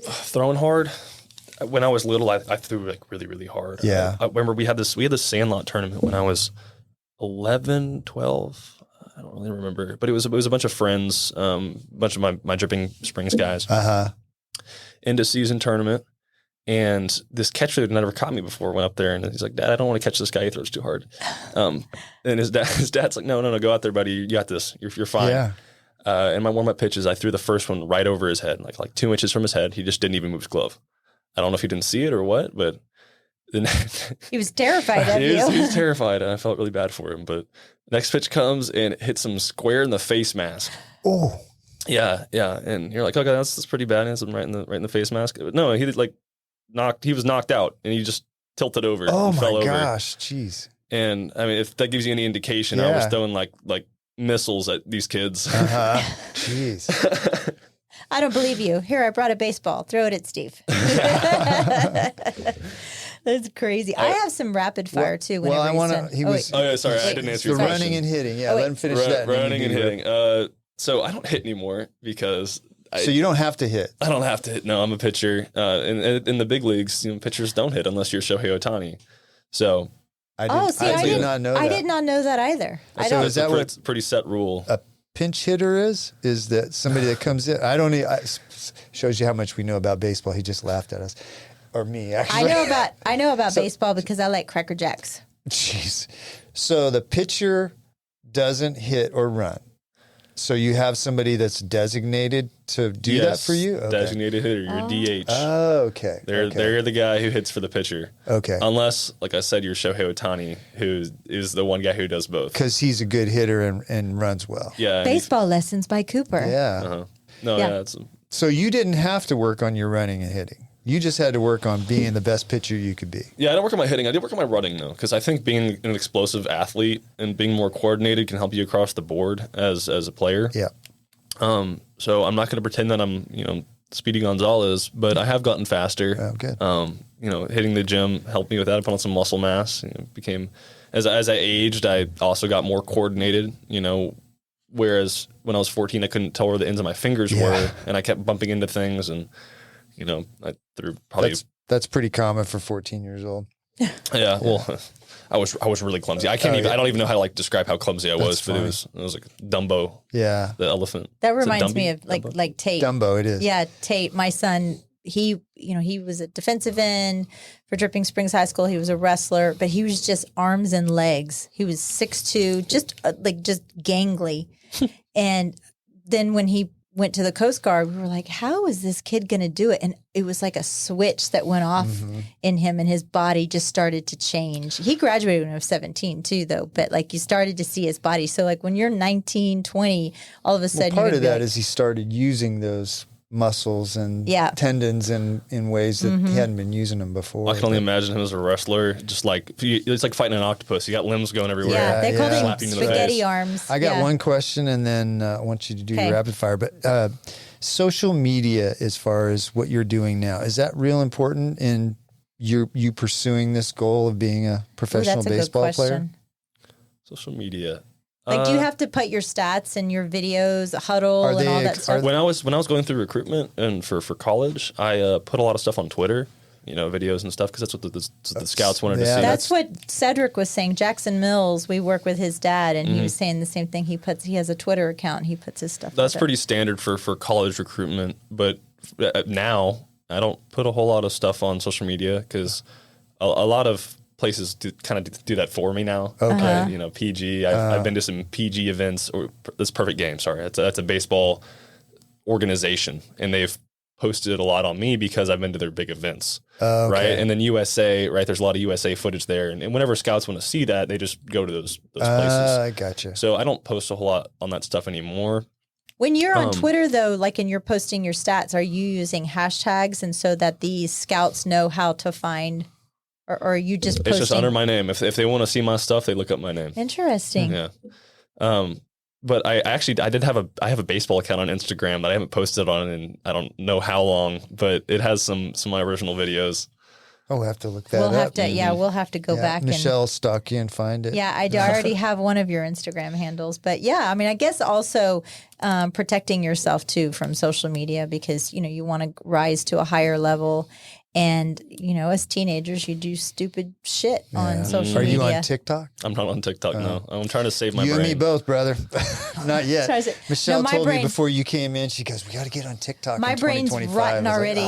Speaker 1: throwing hard. When I was little, I threw like really, really hard.
Speaker 7: Yeah.
Speaker 1: I remember we had this Sandlot tournament when I was 11, 12. I don't really remember, but it was a bunch of friends, a bunch of my Dripping Springs guys. Into season tournament, and this catcher that never caught me before went up there, and he's like, "Dad, I don't want to catch this guy. He throws too hard." And his dad's like, "No, go out there, buddy. You got this. You're fine."
Speaker 7: Yeah.
Speaker 1: And my warm up pitches, I threw the first one right over his head, like 2 inches from his head. He just didn't even move his glove. I don't know if he didn't see it or what, but then
Speaker 6: He was terrified of
Speaker 1: he
Speaker 6: you.
Speaker 1: was terrified, and I felt really bad for him. But next pitch comes and it hits him square in the face mask.
Speaker 7: Oh.
Speaker 1: Yeah, and you're like, okay, that's pretty bad. It's right in the face mask. But no, he was knocked out, and he just tilted over.
Speaker 7: Oh
Speaker 1: and fell
Speaker 7: my
Speaker 1: over.
Speaker 7: gosh, jeez.
Speaker 1: And I mean, if that gives you any indication, I was throwing like missiles at these kids.
Speaker 7: Jeez.
Speaker 6: I don't believe you. Here, I brought a baseball. Throw it at Steve. That's crazy. I have some rapid fire too.
Speaker 7: Well, I want
Speaker 6: to.
Speaker 7: to.
Speaker 1: Oh yeah, sorry, I didn't answer
Speaker 7: The
Speaker 1: your question.
Speaker 7: running and hitting. Yeah, let him finish that.
Speaker 1: Running and hitting. So I don't hit anymore because.
Speaker 7: So you don't have to hit.
Speaker 1: I don't have to hit. No, I'm a pitcher. In the big leagues, pitchers don't hit unless you're Shohei Ohtani. So
Speaker 7: I
Speaker 6: did
Speaker 7: not know that.
Speaker 6: I did not know that either. I
Speaker 1: so
Speaker 6: don't.
Speaker 7: is that what
Speaker 1: it's a pretty set rule.
Speaker 7: a pinch hitter is? Is that somebody that comes in? I don't need. Shows you how much we know about baseball. He just laughed at us, or me actually.
Speaker 6: I know about baseball because I like Cracker Jacks.
Speaker 7: Jeez. So the pitcher doesn't hit or run. So you have somebody that's designated to do that for you? Okay.
Speaker 1: Designated hitter, you're DH.
Speaker 7: Oh, okay.
Speaker 1: They're the guy who hits for the pitcher.
Speaker 7: Okay.
Speaker 1: Unless, like I said, you're Shohei Ohtani, who is the one guy who does both.
Speaker 7: Because he's a good hitter and runs well.
Speaker 1: Yeah.
Speaker 6: Baseball lessons by Cooper.
Speaker 7: Yeah.
Speaker 1: Yeah.
Speaker 7: So you didn't have to work on your running and hitting. You just had to work on being the best pitcher you could be.
Speaker 1: Yeah, I didn't work on my hitting. I did work on my running, though, because I think being an explosive athlete and being more coordinated can help you across the board as a player.
Speaker 7: Yeah.
Speaker 1: So I'm not going to pretend that I'm, Speedy Gonzalez, but I have gotten faster.
Speaker 7: Oh, good.
Speaker 1: Hitting the gym helped me with that. I put on some muscle mass. Became as I aged, I also got more coordinated. Whereas when I was 14, I couldn't tell where the ends of my fingers were, and I kept bumping into things, and I threw probably.
Speaker 7: That's pretty common for 14 years old.
Speaker 1: Yeah, well, I was really clumsy. I don't even know how to like describe how clumsy I was, but it was like Dumbo.
Speaker 7: Yeah,
Speaker 1: the elephant.
Speaker 6: That reminds me of like Tate.
Speaker 7: Dumbo, it is.
Speaker 6: Yeah, Tate. My son, he was a defensive end for Dripping Springs High School. He was a wrestler, but he was just arms and legs. He was 6'2", just gangly. And then when he went to the Coast Guard, we were like, how is this kid going to do it? And it was like a switch that went off in him, and his body just started to change. He graduated when he was 17 too, though. But like you started to see his body. So like when you're 19, 20, all of a sudden
Speaker 7: part of that is he started using those muscles and tendons in ways that he hadn't been using them before.
Speaker 1: I can only imagine him as a wrestler, just like it's like fighting an octopus. You got limbs going everywhere.
Speaker 6: Yeah, they called him
Speaker 1: Slapping you in the
Speaker 6: spaghetti
Speaker 1: face.
Speaker 6: arms.
Speaker 7: I got one question, and then I want you to do your rapid fire. But social media, as far as what you're doing now, is that real important in you pursuing this goal of being a professional baseball player?
Speaker 1: Social media.
Speaker 6: Like, do you have to put your stats and your videos, Huddle, and all that stuff?
Speaker 1: When I was going through recruitment and for college, I put a lot of stuff on Twitter, videos and stuff, because that's what the scouts wanted to see.
Speaker 6: That's what Cedric was saying. Jackson Mills, we work with his dad, and he was saying the same thing. He has a Twitter account, and he puts his stuff.
Speaker 1: That's pretty standard for college recruitment, but now I don't put a whole lot of stuff on social media because a lot of places do that for me now. Okay. PG. I've been to some PG events, or this Perfect Game. Sorry, that's a baseball organization, and they've posted a lot on me because I've been to their big events. Right, and then USA. Right, there's a lot of USA footage there, and whenever scouts want to see that, they just go to those places.
Speaker 7: I gotcha.
Speaker 1: So I don't post a whole lot on that stuff anymore.
Speaker 6: When you're on Twitter, though, like, and you're posting your stats, are you using hashtags, and so that these scouts know how to find? Or are you just posting?
Speaker 1: It's just under my name. If they want to see my stuff, they look up my name.
Speaker 6: Interesting.
Speaker 1: Yeah. But I have a baseball account on Instagram that I haven't posted on in I don't know how long, but it has some of my original videos.
Speaker 7: Oh, we'll have to look that up.
Speaker 6: We'll have to go back.
Speaker 7: Michelle stalk you and find it.
Speaker 6: Yeah, I already have one of your Instagram handles. But yeah, I mean, I guess also protecting yourself too from social media, because, you want to rise to a higher level. And, as teenagers, you do stupid shit on social media.
Speaker 7: Are you on TikTok?
Speaker 1: I'm not on TikTok, no. I'm trying to save my brain.
Speaker 7: You and me both, brother. Not yet. Michelle told me before you came in, she goes, we got to get on TikTok
Speaker 6: My
Speaker 7: in
Speaker 6: brain's
Speaker 7: 2025.
Speaker 6: rotten already.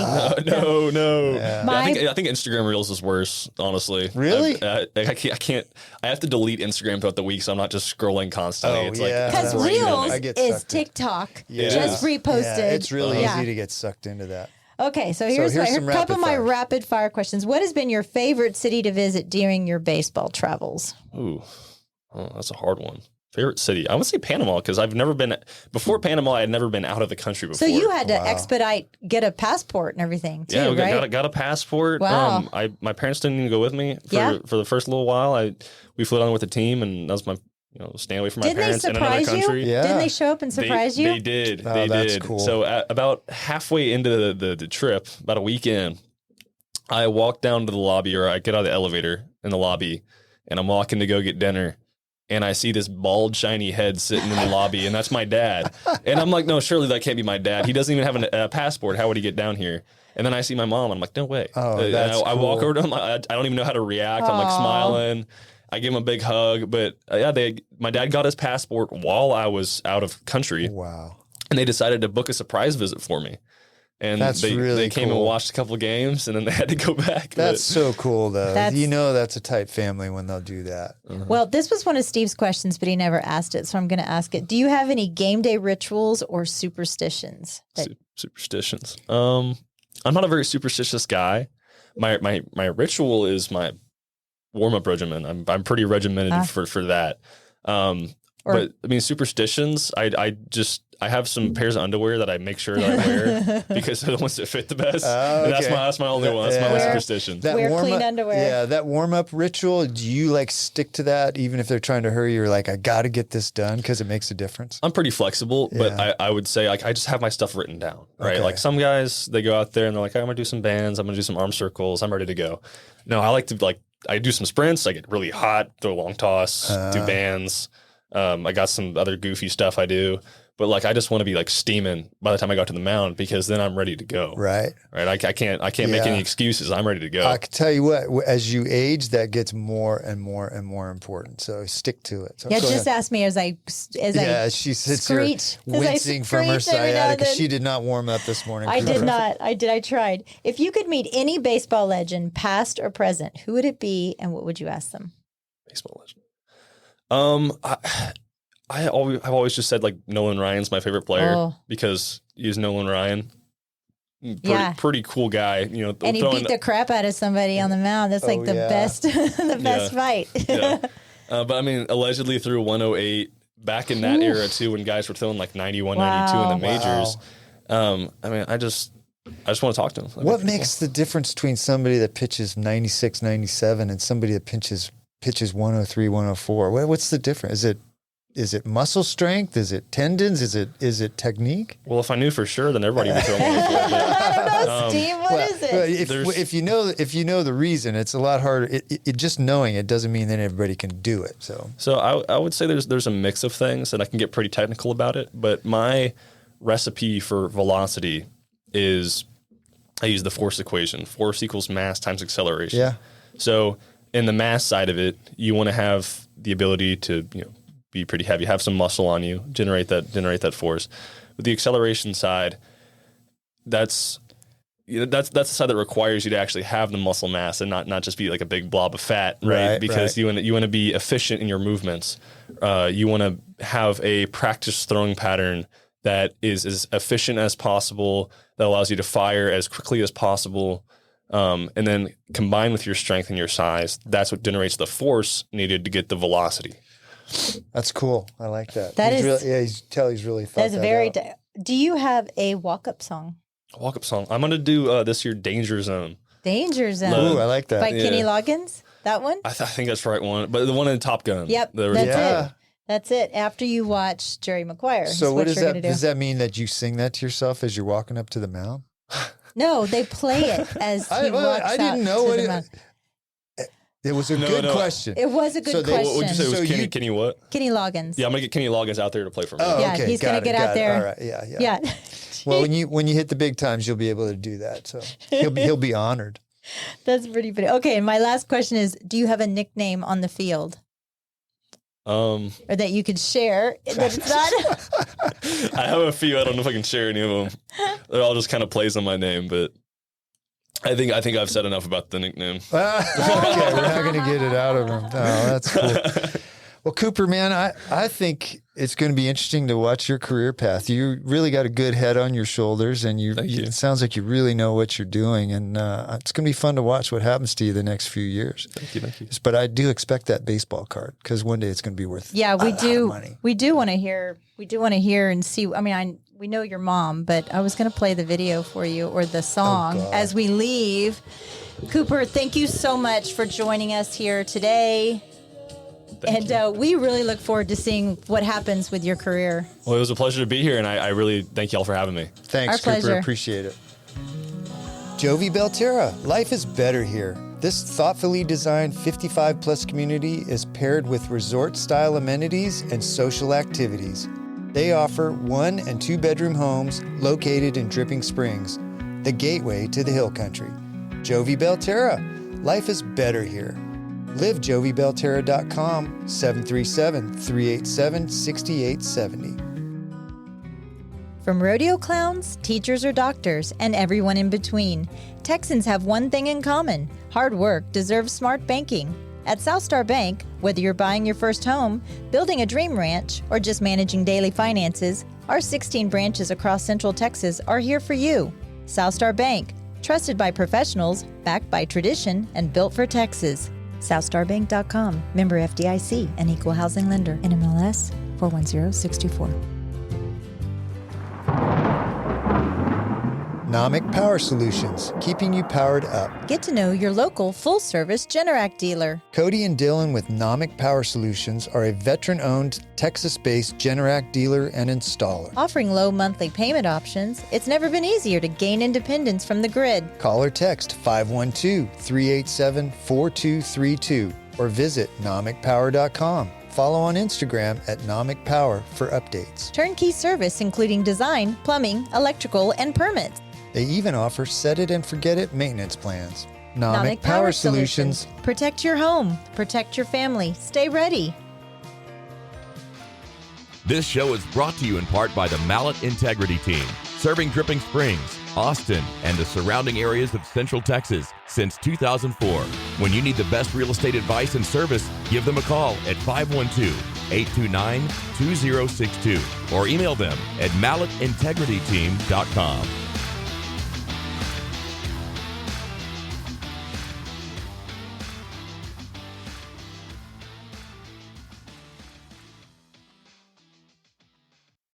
Speaker 1: No.
Speaker 7: Yeah.
Speaker 1: I think Instagram Reels is worse, honestly.
Speaker 7: Really?
Speaker 1: I can't. I have to delete Instagram throughout the week, so I'm not just scrolling constantly.
Speaker 6: Because Reels is TikTok. Just reposted.
Speaker 7: Yeah, it's really easy to get sucked into that.
Speaker 6: Okay, so here's a couple of my rapid fire questions. What has been your favorite city to visit during your baseball travels?
Speaker 1: Ooh, that's a hard one. Favorite city? I would say Panama, because I've never been before Panama. I had never been out of the country before.
Speaker 6: So you had to get a passport and everything too, right?
Speaker 1: Got a passport.
Speaker 6: Wow.
Speaker 1: My parents didn't even go with me for the first little while. We flew down with the team, and that was my staying away from my parents in another country.
Speaker 6: Yeah. Didn't they show up and surprise you?
Speaker 1: They did.
Speaker 7: Oh,
Speaker 1: they
Speaker 7: that's
Speaker 1: did.
Speaker 7: Cool.
Speaker 1: So about halfway into the trip, about a week in, I walked down to the lobby, or I get out of the elevator in the lobby, and I'm walking to go get dinner. And I see this bald, shiny head sitting in the lobby, and that's my dad. And I'm like, no, surely that can't be my dad. He doesn't even have a passport. How would he get down here? And then I see my mom, and I'm like, no way.
Speaker 7: Oh, that's cool.
Speaker 1: I walk over to him. I don't even know how to react. I'm like smiling. I give him a big hug, but my dad got his passport while I was out of country.
Speaker 7: Wow.
Speaker 1: And they decided to book a surprise visit for me. And they came and watched a couple of games, and then they had to go back.
Speaker 7: That's so cool, though. That's a tight family when they'll do that.
Speaker 6: Well, this was one of Steve's questions, but he never asked it, so I'm going to ask it. Do you have any game day rituals or superstitions?
Speaker 1: Superstitions. I'm not a very superstitious guy. My ritual is my warm-up regimen. I'm pretty regimented for that. But I mean, superstitions, I have some pairs of underwear that I make sure that I wear because they're the ones that fit the best.
Speaker 7: Okay.
Speaker 1: That's my only one. That's my only superstition.
Speaker 6: Wear clean underwear.
Speaker 7: Yeah, that warm-up ritual, do you stick to that even if they're trying to hurry? You're like, I got to get this done because it makes a difference?
Speaker 1: I'm pretty flexible, but I would say I just have my stuff written down, right?
Speaker 7: Okay.
Speaker 1: Like some guys, they go out there and they're like, I'm going to do some bands. I'm going to do some arm circles. I'm ready to go. No, I like to I do some sprints. I get really hot, throw a long toss, do bands. I got some other goofy stuff I do. but like I just want to be like steaming by the time I got to the mound because then I'm ready to go.
Speaker 7: Right.
Speaker 1: I can't make any excuses. I'm ready to go.
Speaker 7: I can tell you what, as you age, that gets more and more and more important. So stick to it. So
Speaker 6: just ask me as
Speaker 7: she sits here wincing from her sciatica. She did not warm up this morning.
Speaker 6: I did not. I tried. If you could meet any baseball legend, past or present, who would it be and what would you ask them?
Speaker 1: Baseball legend. I've always just said like Nolan Ryan's my favorite player because he's Nolan Ryan. Pretty cool guy, you know.
Speaker 6: And he beat the crap out of somebody on the mound. That's like the best, the best fight.
Speaker 1: But I mean, allegedly through 108 back in that era too, when guys were throwing like 91, 92 in the majors. I mean, I just want to talk to him.
Speaker 7: What makes the difference between somebody that pitches 96, 97 and somebody that pitches 103, 104? What's the difference? Is it muscle strength? Is it tendons? Is it technique?
Speaker 1: Well, if I knew for sure, then everybody would throw 104.
Speaker 6: I don't know, Steve. What is it?
Speaker 7: If you know the reason, it's a lot harder. It just knowing it doesn't mean that everybody can do it. So
Speaker 1: I would say there's a mix of things, and I can get pretty technical about it. But my recipe for velocity is I use the force equation. Force equals mass times acceleration.
Speaker 7: Yeah.
Speaker 1: So in the mass side of it, you want to have the ability to be pretty heavy, have some muscle on you, generate that force. With the acceleration side, that's the side that requires you to actually have the muscle mass and not just be like a big blob of fat, right? Because you want to be efficient in your movements. You want to have a practice throwing pattern that is as efficient as possible, that allows you to fire as quickly as possible. And then combined with your strength and your size, that's what generates the force needed to get the velocity.
Speaker 7: That's cool. I like that. He's really thought
Speaker 6: that's
Speaker 7: that
Speaker 6: very.
Speaker 7: out.
Speaker 6: Do you have a walk-up song?
Speaker 1: A walk-up song. I'm going to do this year Danger Zone.
Speaker 6: Danger Zone.
Speaker 7: Ooh, I like that.
Speaker 6: By Kenny Loggins? That one?
Speaker 1: I think that's the right one. But the one in Top Gun.
Speaker 6: Yep, that's it. That's it. After you watch Jerry Maguire.
Speaker 7: So what does that? Does that mean that you sing that to yourself as you're walking up to the mound?
Speaker 6: No, they play it as he walks
Speaker 7: I didn't know
Speaker 6: out
Speaker 7: what
Speaker 6: to the mound.
Speaker 7: It was a good question.
Speaker 6: It was a good question.
Speaker 1: What would you say? It was Kenny what?
Speaker 6: Kenny Loggins.
Speaker 1: Yeah, I'm going to get Kenny Loggins out there to play for me.
Speaker 7: Oh,
Speaker 6: yeah,
Speaker 7: okay.
Speaker 6: he's going to get out there.
Speaker 7: All right. Yeah. Well, when you hit the big times, you'll be able to do that. So he'll be honored.
Speaker 6: That's pretty funny. Okay, and my last question is, do you have a nickname on the field? Or that you could share that it's not?
Speaker 1: I have a few. I don't know if I can share any of them. They're all just kind of plays on my name, but I think I've said enough about the nickname.
Speaker 7: Okay, we're not going to get it out of him. Oh, that's cool. Well, Cooper, man, I think it's going to be interesting to watch your career path. You really got a good head on your shoulders, and it sounds like you really know what you're doing, and it's going to be fun to watch what happens to you the next few years.
Speaker 1: Thank you.
Speaker 7: But I do expect that baseball card because one day it's going to be worth a lot of money.
Speaker 6: We do want to hear. We do want to hear and see. I mean, we know your mom, but I was going to play the video for you or the song as we leave. Cooper, thank you so much for joining us here today. We really look forward to seeing what happens with your career.
Speaker 1: Well, it was a pleasure to be here, and I really thank y'all for having me.
Speaker 7: Thanks,
Speaker 6: Our
Speaker 7: Cooper.
Speaker 6: pleasure.
Speaker 7: Appreciate it. Jovi Belterra, life is better here. This thoughtfully designed 55-plus community is paired with resort-style amenities and social activities. They offer 1- and 2-bedroom homes located in Dripping Springs, the gateway to the Hill Country. Jovi Belterra, life is better here. LiveJoviBelterra.com, 737-387-6870.
Speaker 6: From rodeo clowns, teachers or doctors, and everyone in between, Texans have one thing in common: hard work deserves smart banking. At Southstar Bank, whether you're buying your first home, building a dream ranch, or just managing daily finances, our 16 branches across Central Texas are here for you. Southstar Bank, trusted by professionals, backed by tradition, and built for Texas. SouthstarBank.com, member FDIC, an equal housing lender, NMLS 410624.
Speaker 7: Nomic Power Solutions, keeping you powered up.
Speaker 6: Get to know your local full-service Generac dealer.
Speaker 7: Cody and Dylan with Nomic Power Solutions are a veteran-owned, Texas-based Generac dealer and installer.
Speaker 6: Offering low monthly payment options, it's never been easier to gain independence from the grid.
Speaker 7: Call or text 512-387-4232 or visit nomicpower.com, follow on Instagram at Nomic Power for updates.
Speaker 6: Turnkey service including design, plumbing, electrical, and permits.
Speaker 7: They even offer set it and forget it maintenance plans. Nomic Power Solutions.
Speaker 6: Protect your home. Protect your family. Stay ready.
Speaker 5: This show is brought to you in part by the Mallet Integrity Team, serving Dripping Springs, Austin, and the surrounding areas of Central Texas since 2004. When you need the best real estate advice and service, give them a call at 512-829-2062 or email them at malletintegrityteam.com.